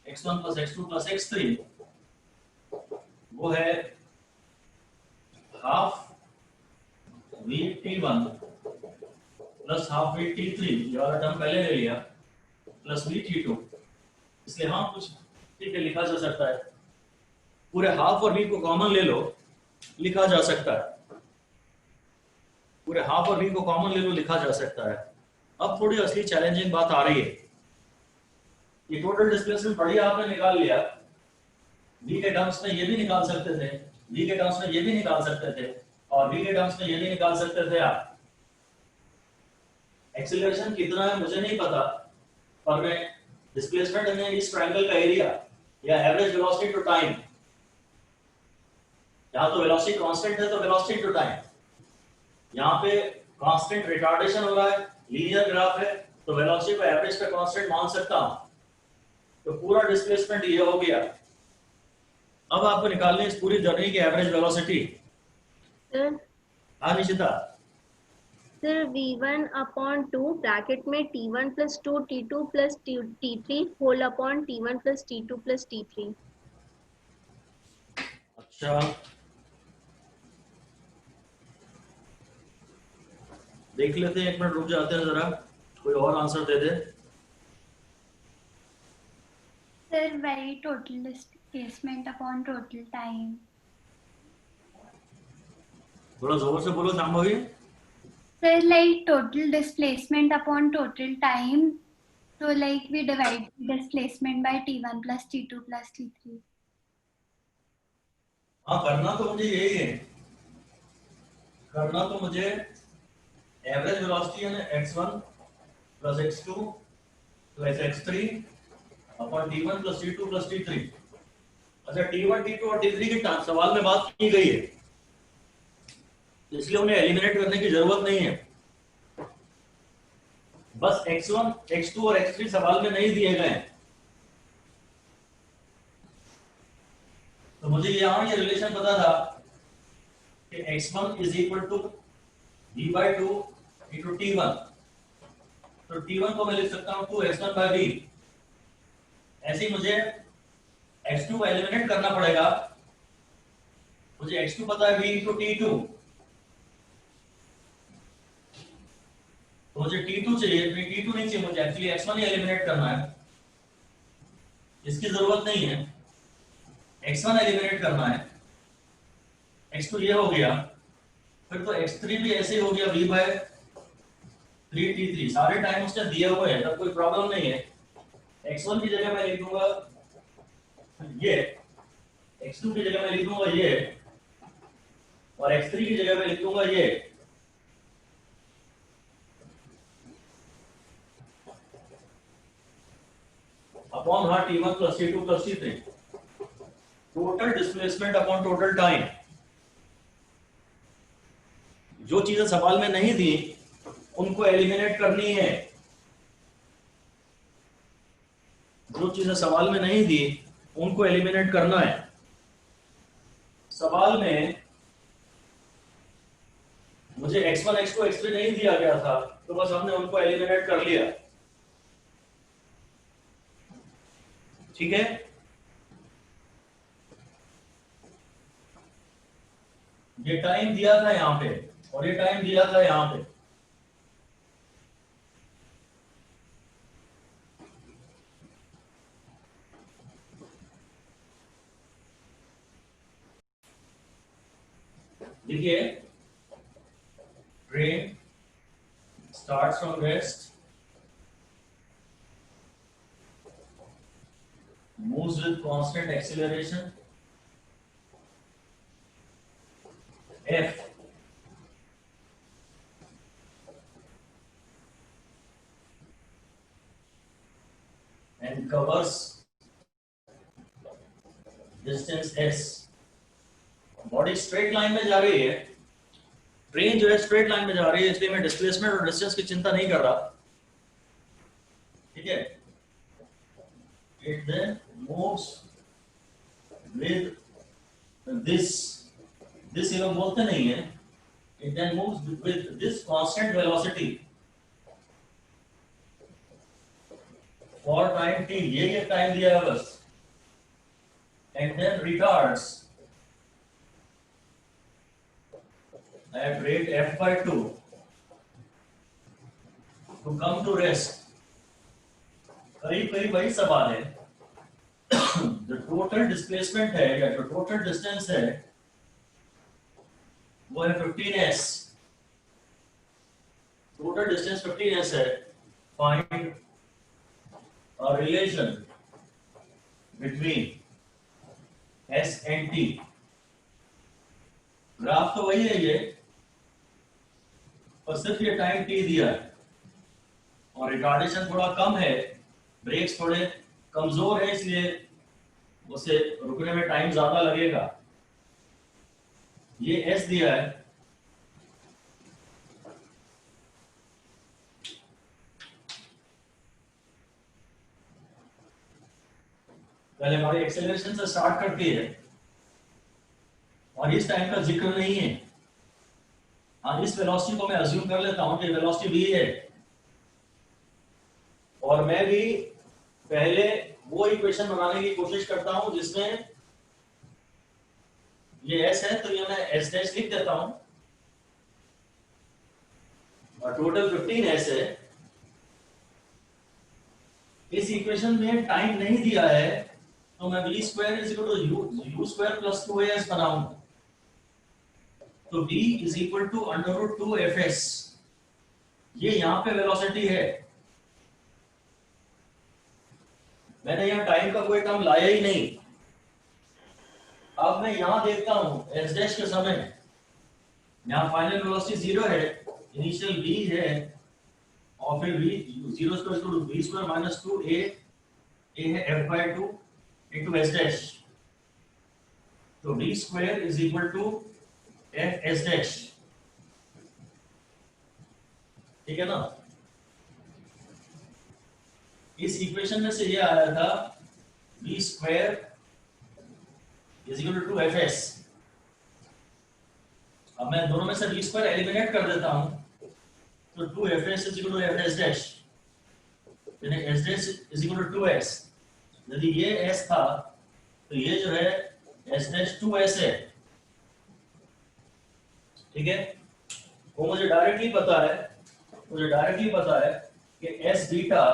x1 + x2 + x3 वो है हाफ vt1 + हाफ vt3, ये वाला टर्म पहले ले लिया, प्लस vt2। इसलिए हाँ कुछ ठीक है लिखा जा सकता है, पूरे हाफ और v को कॉमन ले लो, लिखा जा सकता है। पूरे हाफ और v को कॉमन ले लो, लिखा जा सकता है। अब थोड़ी असली चैलेंजिंग बात आ रही है। ये टोटल डिस्प्लेसमेंट बढ़िया आपने निकाल लिया, v के टर्म्स में ये भी निकाल सकते थे, v के टर्म्स में ये भी निकाल सकते थे, और v के टर्म्स में ये भी निकाल सकते थे आप। एक्सीलरेशन कितना है मुझे नहीं पता, पर मैं डिस्प्लेसमेंट इन इस ट्रायंगल का एरिया या एवरेज वेलोसिटी टू टाइम, यहाँ तो वेलोसिटी कांस्टेंट है तो वेलोसिटी टू टाइम, यहाँ पे कांस्टेंट रिटार्डेशन हो रहा है, लीनियर ग्राफ है, तो वेलोसिटी को एवरेज पे कांस्टेंट मान सकता हूं। तो पूरा डिस्प्लेसमेंट ये हो गया। अब आपको निकालनी है इस पूरी जर्नी की एवरेज वेलोसिटी। हाँ निशिता। सर v1/2 ब्रैकेट में t1 + 2 t2 + t3 whole upon t1 + t2 + t3। अच्छा देख लेते हैं, 1 मिनट रुक जाते हैं जरा, कोई और आंसर दे दे। सर वही total displacement upon total time. थोड़ा जोर से बोलो Shambhavi. Sir like total displacement upon total time, तो like we divide displacement by t1 plus t2 plus t3। हाँ, करना तो मुझे यही है, करना तो मुझे एवरेज वेलोसिटी है ना x1 plus x2 plus x3 upon t1 plus t2 plus t3। अच्छा, t1 t2 और t3 की सवाल में बात की गई है, इसलिए उन्हें एलिमिनेट करने की जरूरत नहीं है। बस x1 x2 और x3 सवाल में नहीं दिए गए हैं, तो मुझे यहाँ ये रिलेशन पता था कि x1 is equal to v/2 into t1, तो t1 को मैं लिख सकता हूँ 2x1/v। ऐसे ही मुझे x2 को एलिमिनेट करना पड़ेगा, मुझे x2 पता है v इंटू t2, तो मुझे t2 चाहिए, t2 नहीं चाहिए मुझे, एक्चुअली x1 ही एलिमिनेट करना है, इसकी जरूरत नहीं है, x1 एलिमिनेट करना है। x2 ये हो गया, फिर तो x3 भी ऐसे ही हो गया v/3t3, सारे टाइम उसने दिए हुए हैं, तब कोई प्रॉब्लम नहीं है। x1 की जगह मैं लिख दूंगा ये, x2 की जगह मैं लिख दूंगा ये, और x3 की जगह मैं लिख दूंगा ये। अपॉन हाँ t1 plus t2 plus t3, total displacement upon total time. जो चीजें सवाल में नहीं दी उनको एलिमिनेट करनी है, जो चीजें सवाल में नहीं दी उनको एलिमिनेट करना है। सवाल में मुझे x1 x2 x3 नहीं दिया गया था, तो बस हमने उनको एलिमिनेट कर लिया, ठीक है। ये टाइम दिया था यहाँ पे और ये टाइम दिया था यहाँ पे, देखिए train starts from rest, moves with constant acceleration f, and covers distance s। Body straight line में जा रही है, ट्रेन जो है स्ट्रेट लाइन में जा रही है, इसलिए मैं डिस्प्लेसमेंट और डिस्टेंस की चिंता नहीं कर रहा, ठीक है। It then moves with this ये लोग बोलते नहीं है, it then moves with this constant velocity for time t, ये टाइम दिया है बस, and then retards at rate f/2 to come to rest। करीब करीब वही सवाल है, जो टोटल डिस्प्लेसमेंट है या जो टोटल डिस्टेंस है वो है 15s, टोटल डिस्टेंस 15s है। Find a relation between s and t। Graph तो वही है ये, और सिर्फ ये टाइम t दिया है और रिटार्डेशन थोड़ा कम है, ब्रेक्स थोड़े कमजोर है, इसलिए उसे रुकने में टाइम ज्यादा लगेगा। ये s दिया है, पहले हमारी एक्सेलरेशन से स्टार्ट करती है और इस टाइम का जिक्र नहीं है। हाँ, इस वेलोसिटी को मैं अज्यूम कर लेता हूं कि वेलोसिटी v है, और मैं भी पहले वो इक्वेशन बनाने की कोशिश करता हूं जिसमें ये s है, तो ये मैं s डैश लिख देता हूं, और टोटल 15s है। इस इक्वेशन में टाइम नहीं दिया है तो मैं v square is equal to u square plus 2as बनाऊंगा। तो v is equal to under root 2fs, ये यहां पे वेलोसिटी है। मैंने यहाँ टाइम का कोई टर्म लाया ही नहीं। अब मैं यहाँ देखता हूँ एस डैश के समय यहाँ फाइनल वेलोसिटी 0 है, इनिशियल v है और फिर v 0 square to v square minus 2a है f by 2 into s dash. तो v square is equal to f s dash, ठीक है ना। इस इक्वेशन में से ये आया था v square is equal to F S. अब मैं दोनों में से v स्क्वायर एलिमिनेट कर देता हूं तो 2fs is equal to fs dash, यानी s dash is equal to 2s। यदि ये s था तो ये जो है s डैश 2s है, ठीक है। वो मुझे डायरेक्टली पता है कि s beta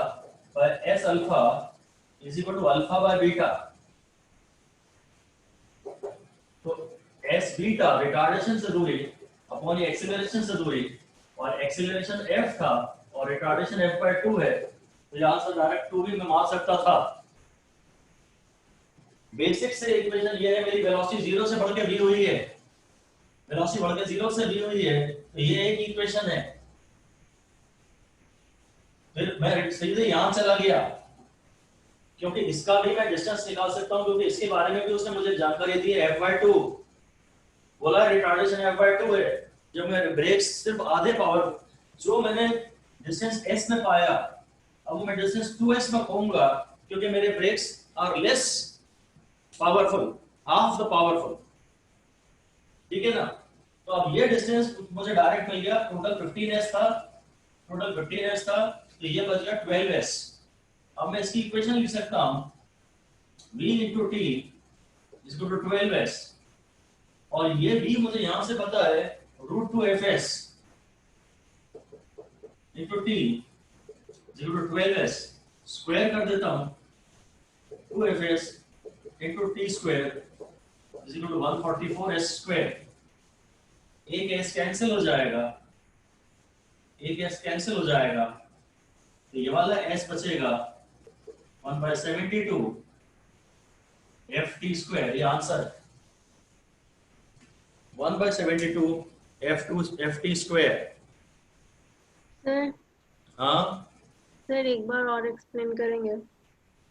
by s alpha is equal to alpha by beta. तो s बीटा रिटार्डेशन से दूरी अपॉन एक्सीलरेशन से दूरी, और एक्सीलरेशन f था और रिटार्डेशन f by 2 है, तो यहां से डायरेक्ट 2 भी मैं मार सकता था। बेसिक से इक्वेशन ये है, मेरी वेलोसिटी 0 से बढ़ के v हुई है, वेलोसिटी बढ़ के 0 से v हुई है, तो ये एक इक्वेशन है। फिर मैं सीधे यहां चला गया क्योंकि इसका भी मैं डिस्टेंस निकाल सकता हूं, क्योंकि इसके बारे में भी उसने मुझे जानकारी दी है। f by 2 बोला रिटार्डेशन f by 2 है। जब मैं ब्रेक्स सिर्फ आधे पावर जो मैंने डिस्टेंस s में पाया, अब मैं डिस्टेंस 2s में पाऊंगा क्योंकि मेरे brakes are less powerful, half the powerful, ठीक है ना। तो अब ये डिस्टेंस मुझे डायरेक्ट मिल गया। टोटल 15s था, तो ये बच गया 12s। अब मैं इसकी इक्वेशन लिख सकता हूं v into t is equal to 12s, और ये v मुझे यहां से पता है √2fs into t is equal to 12s। Square कर देता हूं, 2fs into t square is equal to 144s square. एक s कैंसिल हो जाएगा, तो ये वाला s बचेगा 1/72 ft स्क्वायर। ये आंसर 1/72 ft स्क्वायर। सर हाँ सर एक बार और एक्सप्लेन करेंगे?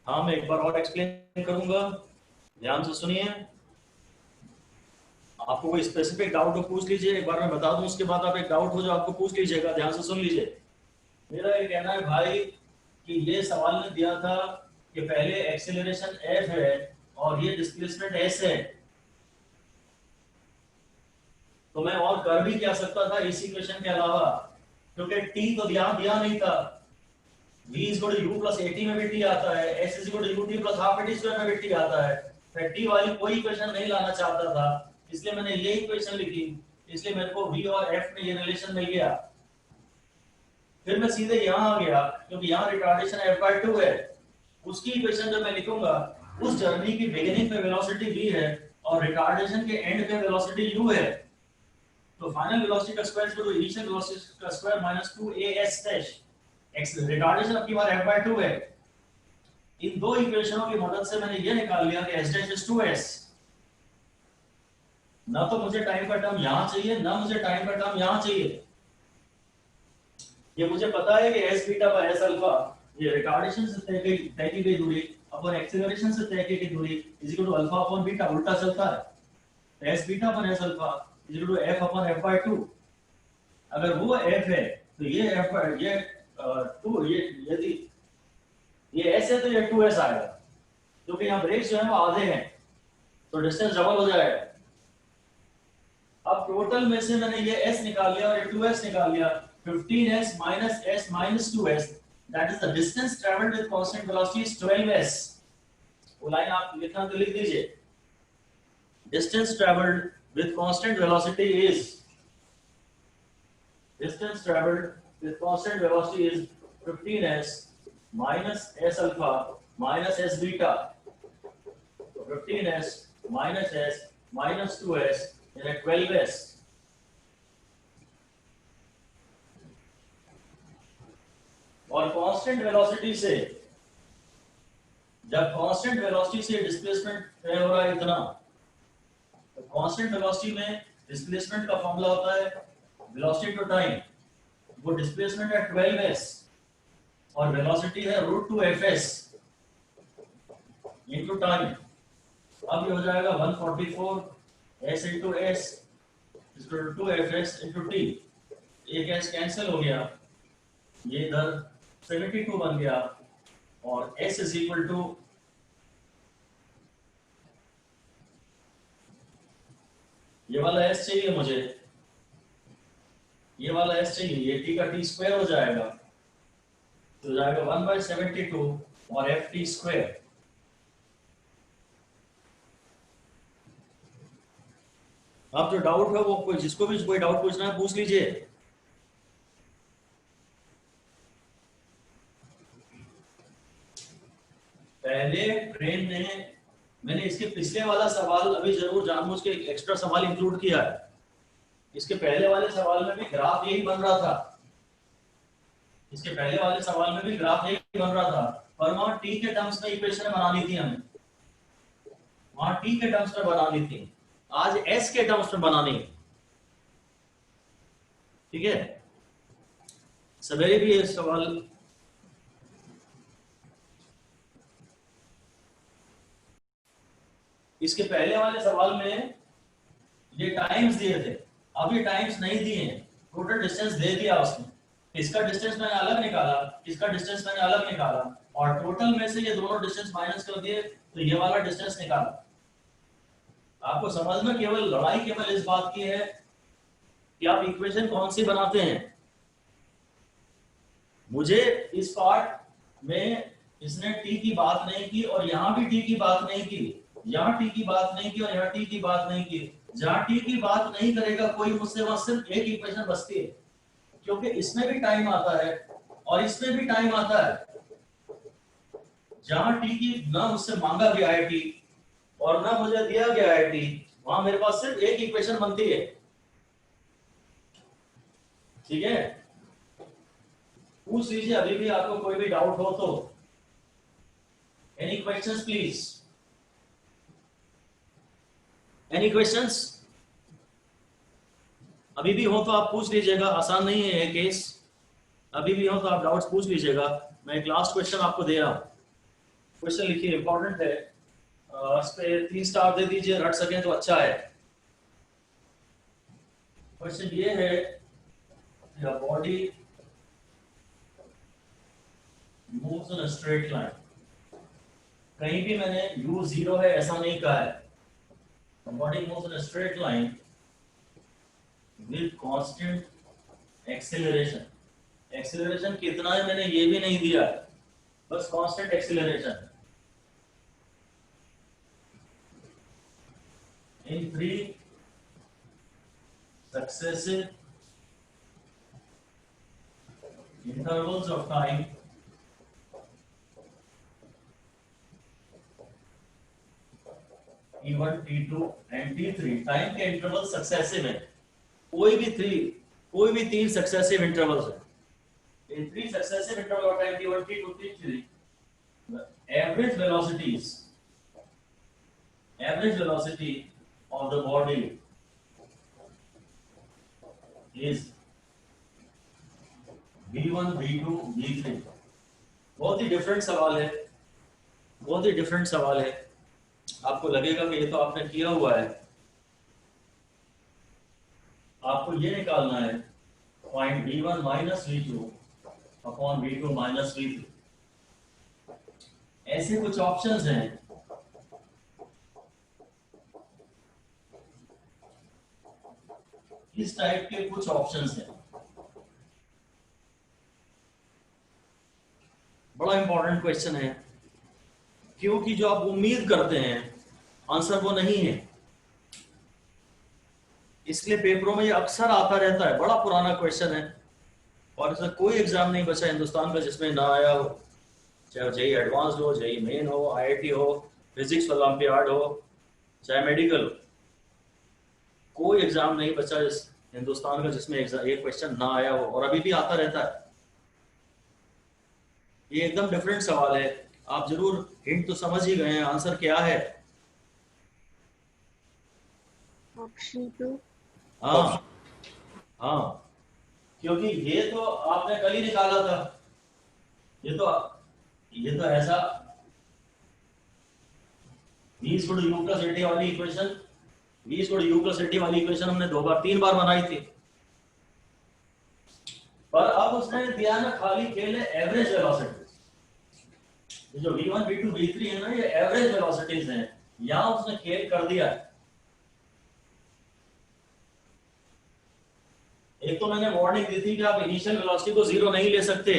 हाँ, मैं एक बार और एक्सप्लेन करूंगा, ध्यान से सुनिए। आपको कोई स्पेसिफिक डाउट हो पूछ लीजिए, एक बार मैं बता दूं, उसके बाद आप एक डाउट हो जो आपको पूछ लीजिएगा, ध्यान से सुन लीजिए। मेरा ये कहना है भाई कि ये सवाल ने दिया था कि पहले एक्सेलरेशन f है और ये डिस्प्लेसमेंट s है, तो मैं और कर भी क्या सकता था इस इक्वेशन के अलावा, क्योंकि t तो दिया नहीं था। v is equal to u plus at में भी t आता है, s is equal to ut plus half at square में भी t आता है। मैं t वाली कोई इक्वेशन नहीं लाना चाहता था, इसलिए मैंने ये इक्वेशन लिखी, इसलिए मेरे को v और f में ये रिलेशन मिल गया। फिर मैं सीधे यहाँ आ गया क्योंकि यहाँ रिटार्डेशन f by 2 है। उसकी इक्वेशन जब मैं लिखूंगा, उस जर्नी की बिगिनिंग पे वेलोसिटी v है और रिटार्डेशन के एंड पे वेलोसिटी u है, तो फाइनल वेलोसिटी का square equal to initial velocity का square minus 2as dash. Retardation अपनी बार f by 2 है। इन दो इक्वेशनों की मदद से मैंने ये निकाल लिया कि s डैश इज 2s। ना तो मुझे टाइम का टर्म यहाँ चाहिए, ना मुझे टाइम का टर्म यहाँ चाहिए। ये मुझे पता है कि s beta by s alpha ये रिटार्डेशन से तय की गई दूरी अपॉन एक्सेलरेशन से तय की गई दूरी is equal to alpha upon beta, उल्टा चलता है। तो s beta upon s alpha is equal to f upon f by 2। अगर वो f है तो ये f ये 2, ये यदि ये s है तो ये 2s आएगा, क्योंकि यहाँ ब्रेक्स जो है वो आधे हैं, तो डिस्टेंस डबल हो जाएगा। अब टोटल में से मैंने ये s निकाल लिया और ये 2s निकाल लिया। 15s minus s minus 2s, that is the distance traveled with constant velocity is 12s। वो लाइन आप लिखना तो लिख दीजिए, distance traveled with constant velocity is with constant velocity is 15s minus s alpha minus s beta. So 15s minus s minus 2s is at 12s. और constant velocity से, जब constant velocity से displacement तय हो रहा है इतना, तो कांस्टेंट वेलोसिटी में डिस्प्लेसमेंट का फॉर्मूला होता है वेलोसिटी टू टाइम, वो डिस्प्लेसमेंट है 12s और वेलोसिटी है √2fs इनटू टाइम। अब ये हो जाएगा 144 s into s is equal to 2fs into t। एक s कैंसिल हो गया, ये इधर 72 बन गया और s is equal to ये वाला s चाहिए मुझे, ये वाला s चाहिए, ये t का t स्क्वायर हो जाएगा, तो हो जाएगा 1/72 और ft स्क्वायर। अब जो डाउट है वो कोई, जिसको भी कोई डाउट पूछना है पूछ लीजिए। पहले ट्रेन ने, मैंने इसके पिछले वाला सवाल अभी जरूर जानबूझ के एक्स्ट्रा सवाल इंक्लूड किया है। इसके पहले वाले सवाल में भी ग्राफ यही बन रहा था, इसके पहले वाले सवाल में भी ग्राफ यही बन रहा था, पर वहां टी के टर्म्स में इक्वेशन बनानी थी हमें, वहां टी के टर्म्स में बनानी थी, आज एस के टर्म्स में बनानी है। ठीक है, सवेरे भी ये सवाल इसके पहले वाले सवाल में ये टाइम्स दिए थे, अब ये टाइम्स नहीं दिए हैं, टोटल डिस्टेंस दे दिया उसने। इसका डिस्टेंस मैंने अलग निकाला, इसका डिस्टेंस मैंने अलग निकाला और टोटल में से ये दोनों डिस्टेंस माइनस कर दिए तो ये वाला डिस्टेंस निकाला। आपको समझना, केवल लड़ाई केवल इस बात की है कि आप इक्वेशन कौन सी बनाते हैं। मुझे इस पार्ट में इसने टी की बात नहीं की और यहाँ भी टी की बात नहीं की, यहाँ टी की बात नहीं की और यहाँ टी की बात नहीं की। जहाँ टी की बात नहीं करेगा कोई मुझसे, वहां सिर्फ एक इक्वेशन बचती है, क्योंकि इसमें भी टाइम आता है और इसमें भी टाइम आता है। जहाँ टी की ना मुझसे मांगा गया है टी और ना मुझे दिया गया है टी, वहां मेरे पास सिर्फ एक इक्वेशन बनती है। ठीक है, पूछ लीजिए अभी भी आपको कोई भी डाउट हो तो। Any questions please, any questions? अभी भी हो तो आप पूछ लीजिएगा, आसान नहीं है ये केस, अभी भी हो तो आप डाउट्स पूछ लीजिएगा। मैं एक लास्ट क्वेश्चन आपको दे रहा हूं, क्वेश्चन लिखिए, इंपॉर्टेंट है, इस पे 3 स्टार दे दीजिए, रट सकें तो अच्छा है। क्वेश्चन ये है, body moves in a straight line. कहीं भी मैंने u 0 है ऐसा नहीं कहा है, body moves in a straight line with constant acceleration. Acceleration कितना है मैंने ये भी नहीं दिया, बस constant acceleration in 3 successive intervals of time T1, T2 and T3। Time के इंटरवल सक्सेसिव है, कोई भी 3 सक्सेसिव इंटरवल्स है। In 3 successive intervals of time T1, T2, T3, the average velocity of the body is V1, V2, V3। बहुत ही different सवाल है, बहुत ही different सवाल है। आपको लगेगा कि ये तो आपने किया हुआ है, आपको ये निकालना है point V1 minus V2 upon V2 minus V3। ऐसे कुछ ऑप्शंस हैं, इस टाइप के कुछ ऑप्शंस हैं। बड़ा इंपॉर्टेंट क्वेश्चन है, क्योंकि जो आप उम्मीद करते हैं आंसर वो नहीं है, इसलिए पेपरों में ये अक्सर आता रहता है। बड़ा पुराना क्वेश्चन है, और ऐसा कोई एग्जाम नहीं बचा हिंदुस्तान में जिसमें ना आया हो, चाहे जेई एडवांस्ड हो, जेई मेन हो, आईआईटी हो, फिजिक्स ओलंपियाड हो, चाहे मेडिकल हो, कोई एग्जाम नहीं बचा इस हिंदुस्तान का जिसमें एक क्वेश्चन ना आया हो, और अभी भी आता रहता है। ये एकदम डिफरेंट सवाल है, आप जरूर हिंट तो समझ ही गए हैं, आंसर क्या है? ऑप्शन 2। हाँ हाँ, क्योंकि ये तो आपने कल ही निकाला था, ये तो ऐसा v is equal to u plus 80 वाली equation, v is equal to u plus 80 वाली इक्वेशन हमने 3 बार बनाई थी। पर अब उसने दिया ना खाली केवल एवरेज वेलोसिटी, जो v1 v2 v3 है ना, ये एवरेज वेलोसिटीज हैं, यहां उसने खेल कर दिया है। एक तो मैंने वार्निंग दी थी कि आप इनिशियल वेलोसिटी को 0 नहीं ले सकते,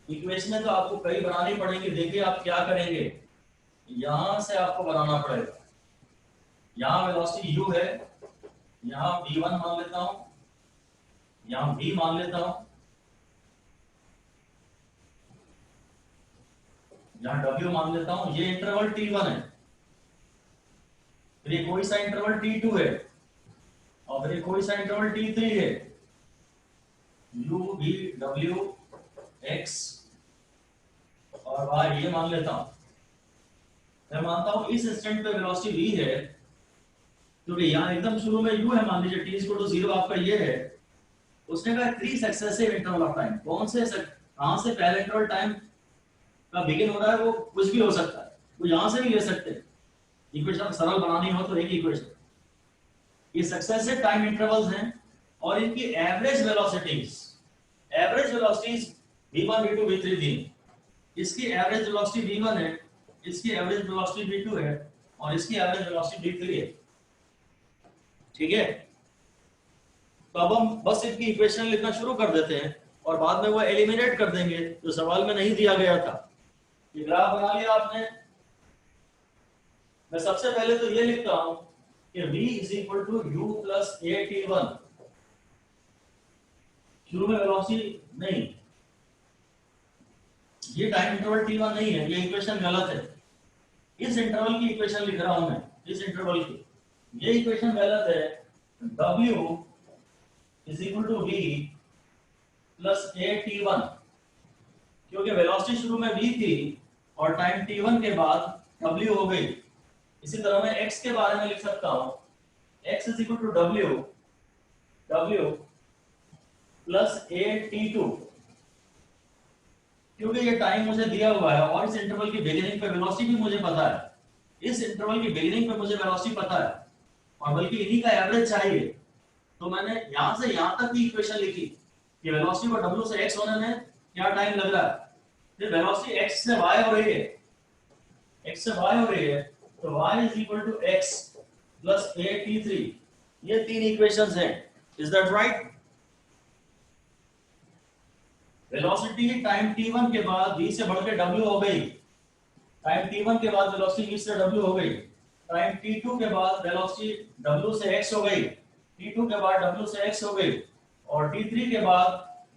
इक्वेशन में तो आपको कई बनानी पड़ेंगी। देखिए आप क्या करेंगे, यहां से आपको बनाना पड़ेगा, यहाँ वेलोसिटी u है, यहाँ v1 मान लेता हूं, यहाँ v मान लेता हूं, यहाँ w मान लेता हूं, ये इंटरवल t1 है, फिर ये कोई सा इंटरवल t2 है, और फिर ये कोई सा इंटरवल t3 है, u v w x और y ये मान लेता हूं। मैं मानता हूं इस इंस्टेंट पे वेलोसिटी v है, क्योंकि यहाँ एकदम शुरू में u है, मान लीजिए t इक्वल टू 0 आपका ये है। उसने कहा 3 सक्सेसिव इंटरवल ऑफ टाइम, कौन से कहां से पहले इंटरवल टाइम का बिगिन हो रहा है, वो कुछ भी हो सकता है, वो यहां से भी ले सकते हैं। इक्वेशन सरल बनानी हो तो एक इक्वेशन, ये सक्सेसिव टाइम इंटरवल्स हैं और इनकी average velocities v1 v2 v3 दी, इसकी एवरेज वेलोसिटी v1 है, इसकी एवरेज वेलोसिटी v2 है, और इसकी एवरेज वेलोसिटी v3 है। ठीक है, तो अब हम बस इसकी इक्वेशन लिखना शुरू कर देते हैं और बाद में वो एलिमिनेट कर देंगे जो सवाल में नहीं दिया गया था। ये ग्राफ बना लिया आपने। मैं सबसे पहले तो ये लिखता हूं कि v is equal to u plus at1। शुरू में वेलोसिटी नहीं, ये टाइम इंटरवल t1 नहीं है, ये इक्वेशन गलत है। इस इंटरवल की इक्वेशन लिख रहा हूं मैं, इस इंटरवल की, ये इक्वेशन गलत है। w is equal to v plus at1, क्योंकि वेलोसिटी शुरू में v थी और टाइम t1 के बाद w हो गई। इसी तरह मैं x के बारे में लिख सकता हूं, x is equal to w plus at2, क्योंकि ये टाइम मुझे दिया हुआ है और इस इंटरवल की बिगिनिंग पे वेलोसिटी भी मुझे पता है, इस इंटरवल की बिगिनिंग पे मुझे वेलोसिटी पता है, और बल्कि इन्हीं का एवरेज चाहिए। तो मैंने यहां से यहां तक की इक्वेशन लिखी कि वेलोसिटी को w से x होने में क्या टाइम लग रहा है, फिर वेलोसिटी x से y हो रही है, x से y हो रही है, तो y is equal to x plus at3। ये 3 इक्वेशंस हैं। Is that right? Velocity time t1 के बाद v से बढ़ के w हो गई, टाइम t1 के बाद वेलोसिटी v से w हो गई, टाइम t2 के बाद वेलोसिटी w से x हो गई, t2 के बाद w से x हो गई, और t3 के बाद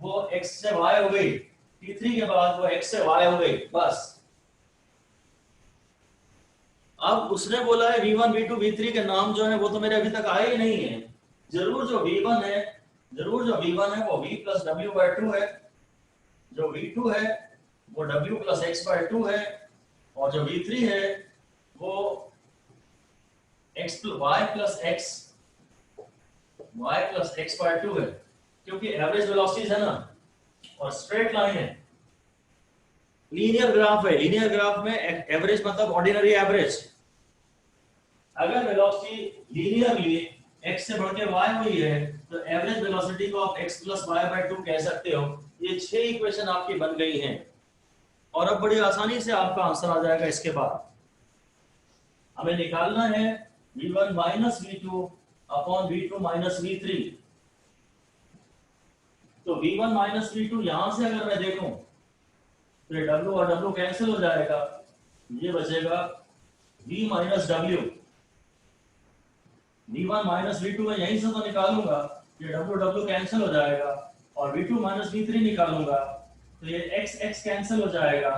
वो x से y हो गई, t3 के बाद वो x से y हो गई। बस अब उसने बोला है v1 v2 v3 के नाम जो है वो तो मेरे अभी तक आए ही नहीं है। जरूर जो v1 है वो v प्लस w/2 है, जो v2 है वो w प्लस x/2 है, और जो v3 है वो y प्लस x/2 है, क्योंकि एवरेज वेलोसिटीज है ना और स्ट्रेट लाइन है, लीनियर ग्राफ है। लीनियर ग्राफ में एवरेज मतलब ऑर्डिनरी एवरेज। अगर वेलोसिटी लीनियरली x से बढ़ के y हुई है तो एवरेज वेलोसिटी को आप x प्लस y/2 कह सकते हो। ये 6 इक्वेशन आपकी बन गई हैं और अब बड़ी आसानी से आपका आंसर आ जाएगा। इसके बाद हमें निकालना है v1 minus v2 upon v2 minus v3। तो v1 माइनस v2 यहां से अगर मैं देखूं तो ये w और w कैंसिल हो जाएगा, ये बचेगा v minus w। v1 minus v2 में यहीं से तो निकालूंगा ये डब्ल्यू डब्ल्यू कैंसिल हो जाएगा और v2 माइनस v3 निकालूंगा तो ये x x कैंसिल हो जाएगा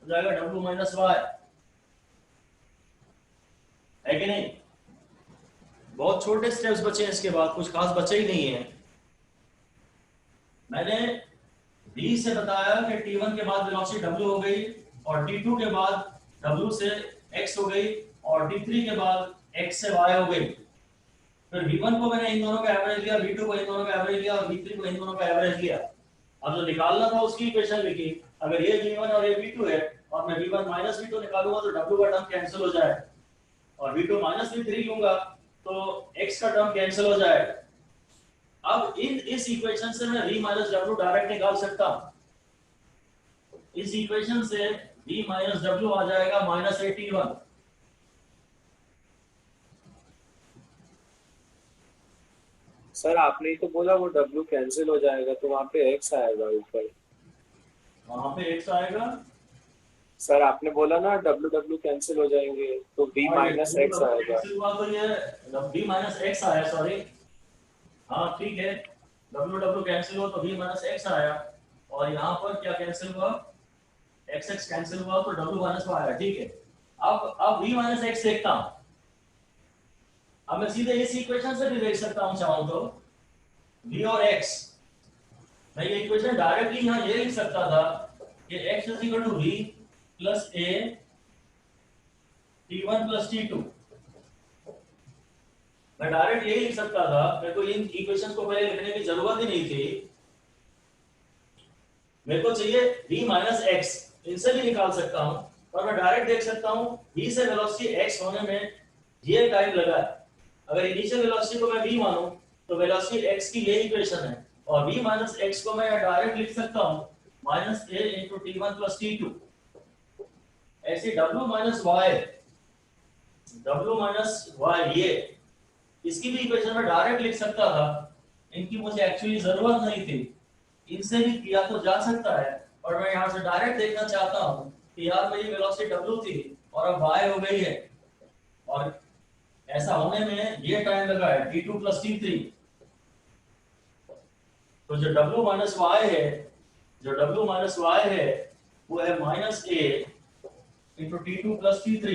w माइनस y, है कि नहीं? बहुत छोटे स्टेप्स बचे हैं, इसके बाद कुछ खास बचे ही नहीं है। मैंने d से बताया कि t1 के बाद वेलोसिटी w हो गई और t2 के बाद w से x हो गई और t3 के बाद x से y हो गई। फिर v1 को मैंने इन दोनों का एवरेज लिया, v2 को इन दोनों का एवरेज लिया और v3 को इन दोनों का एवरेज लिया। अब जो निकालना था उसकी इक्वेशन लिखी। अगर ये v1 और ये v2 है और मैं v1 माइनस v2 निकालूंगा तो w का टर्म कैंसिल हो जाएगा और v2 माइनस v3 लूंगा तो x का टर्म कैंसिल हो जाएगा। अब इस इक्वेशन से मैं v माइनस w डायरेक्ट निकाल सकता हूं। इस इक्वेशन से v माइनस w आ जाएगा माइनस 81। सर आपने ही तो बोला वो W कैंसिल हो जाएगा तो वहाँ पे X आएगा ऊपर। वहां पे x आएगा। सर आपने बोला ना W कैंसिल हो जाएंगे तो V माइनस X आएगा। कैंसिल हुआ तो ये v माइनस x आया, सॉरी। हाँ ठीक है, w कैंसिल हुआ तो v माइनस x आया और यहाँ पर क्या कैंसिल हुआ, x कैंसिल हुआ तो w माइनस y आया। ठीक है, अब v माइनस x देखता हूँ। अब मैं सीधे इस इक्वेशन से भी देख सकता हूँ चाहूँ तो v और x। मैं ये इक्वेशन डायरेक्टली यहाँ ये लिख सकता था कि x is equal to v plus a t1 plus t2। मैं डायरेक्ट यही लिख सकता था, मेरे को इन इक्वेशन को पहले लिखने की जरूरत ही नहीं थी। मेरे को चाहिए v माइनस x, इनसे भी निकाल सकता हूँ और मैं डायरेक्ट देख सकता हूँ v से वेलोसिटी x होने में ये टाइम लगा है। अगर इनिशियल वेलोसिटी को मैं v मानूं तो वेलोसिटी x की ये इक्वेशन है और v माइनस x को मैं डायरेक्ट लिख सकता हूँ minus a into t1 plus t2। ऐसे w माइनस y ये इसकी भी इक्वेशन में डायरेक्ट लिख सकता था। इनकी मुझे एक्चुअली जरूरत नहीं थी, इनसे भी किया तो जा सकता है और मैं यहाँ से डायरेक्ट देखना चाहता हूँ कि यार मेरी वेलोसिटी w थी और अब y हो गई है और ऐसा होने में ये टाइम लगा है t2 प्लस t3। तो जो w माइनस y है वो है minus a into t2 plus t3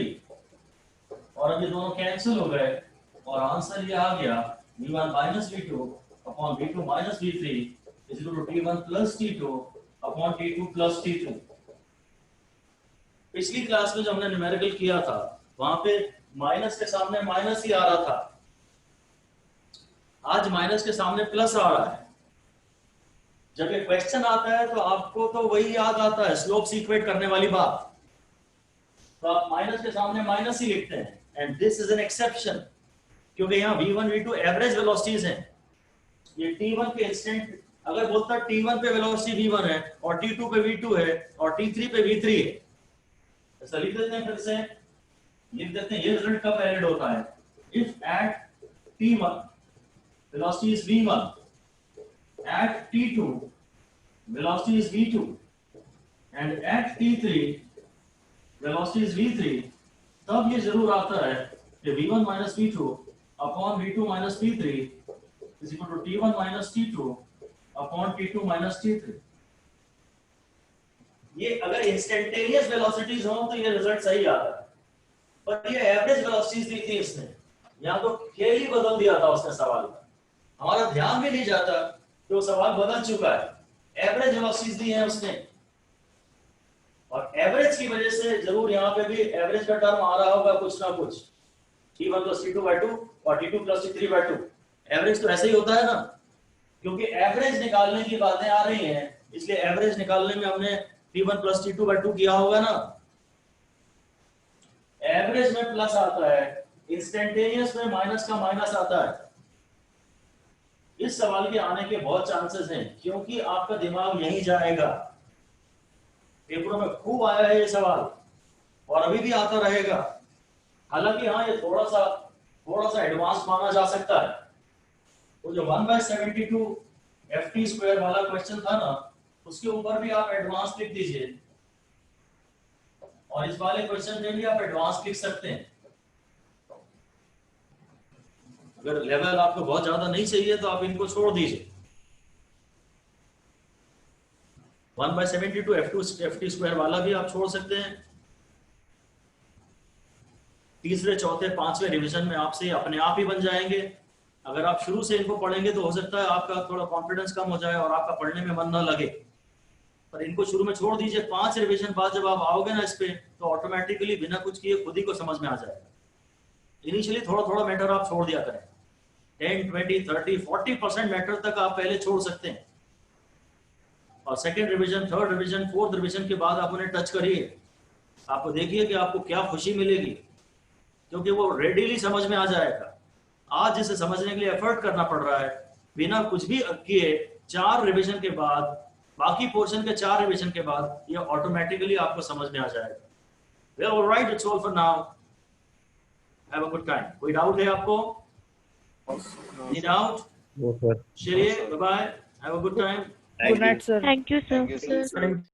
और अब ये दोनों कैंसिल हो गए और आंसर ये आ गया v1 minus v2 upon v2 minus v3 is equal to t1 plus t2 upon t2 plus t3। पिछली क्लास में जो हमने न्यूमेरिकल किया था वहां पे माइनस के सामने माइनस ही आ रहा था, आज माइनस के सामने प्लस आ रहा है। जब ये क्वेश्चन आता है तो आपको तो वही याद आता है, स्लोप इक्वेट करने वाली बात। तो आप माइनस के सामने माइनस ही लिखते हैं and this is an exception क्योंकि यहाँ v1 v2 एवरेज वेलोसिटीज हैं। ये t1 पे इंस्टेंट अगर बोलता t1 पे वेलोसिटी v1 है और t2 पे v2 है और t3 पे v3 है, ऐसा लिख देते हैं। फिर से लिख देते हैं ये रिजल्ट कब वैलिड होता है, if at t1 velocity is v1 at t2 velocity is v2 and at t3 velocity is v3, तब ये जरूर आता है कि v1 minus v2 upon v2 minus v3 is equal to t1 minus t2 upon t2 minus t3। ये अगर instantaneous velocities हो तो ये रिजल्ट सही आता है, पर ये एवरेज वेलोसिटीज दी थी इसने, यहाँ तो खेल ही बदल दिया था उसने सवाल का। हमारा ध्यान भी नहीं जाता कि वो सवाल बदल चुका है, एवरेज वेलोसिटीज दी है उसने और एवरेज की वजह से जरूर यहाँ पे भी एवरेज का टर्म आ रहा होगा कुछ ना कुछ, t1 प्लस t2 by 2 और t2 plus t3 by 2। Average तो ऐसे ही होता है ना, क्योंकि एवरेज निकालने की बातें आ रही हैं इसलिए एवरेज निकालने में हमने t1 प्लस t2 by 2 किया होगा ना। एवरेज में प्लस आता है, इंस्टेंटेनियस में माइनस का माइनस आता है। इस सवाल के आने के बहुत चांसेस हैं क्योंकि आपका दिमाग यहीं जाएगा। पेपरों में खूब आया है ये सवाल और अभी भी आता रहेगा। हालांकि हाँ ये थोड़ा सा एडवांस माना जा सकता है। वो जो 1/72 ft स्क्वायर वाला क्वेश्चन था ना, उसके ऊपर भी आप एडवांस लिख दीजिए और इस वाले क्वेश्चन में भी आप एडवांस लिख सकते हैं। अगर लेवल आपको बहुत ज्यादा नहीं चाहिए तो आप इनको छोड़ दीजिए। 1/72 Ft स्क्वायर वाला भी आप छोड़ सकते हैं। तीसरे, चौथे, पांचवें रिवीजन में आपसे अपने आप ही बन जाएंगे। अगर आप शुरू से इनको पढ़ेंगे तो हो सकता है आपका थोड़ा कॉन्फिडेंस कम हो जाए और आपका पढ़ने में मन ना लगे, पर इनको शुरू में छोड़ दीजिए। 5 रिवीजन बाद जब आप आओगे ना इस पे, तो ऑटोमेटिकली बिना कुछ किए खुद ही को समझ में आ जाएगा। इनिशियली थोड़ा थोड़ा मैटर आप छोड़ दिया करें, 10, 20, 30, 40% मैटर तक आप पहले छोड़ सकते हैं, और second revision, third revision, fourth revision के बाद आप उन्हें टच करिए। आपको देखिए कि आपको क्या खुशी मिलेगी, क्योंकि वो रेडीली समझ में आ जाएगा। आज जिसे समझने के लिए एफर्ट करना पड़ रहा है, बिना कुछ भी किए 4 रिवीजन के बाद, बाकी पोर्शन के 4 रिवीजन के बाद ये ऑटोमेटिकली आपको समझ में आ जाएगा। Well, alright, it's all for now. Have a good time. कोई डाउट है आपको? Any doubt? No, sir. चलिए, bye bye, have a good time. Good night, sir. Thank you, sir. Sir.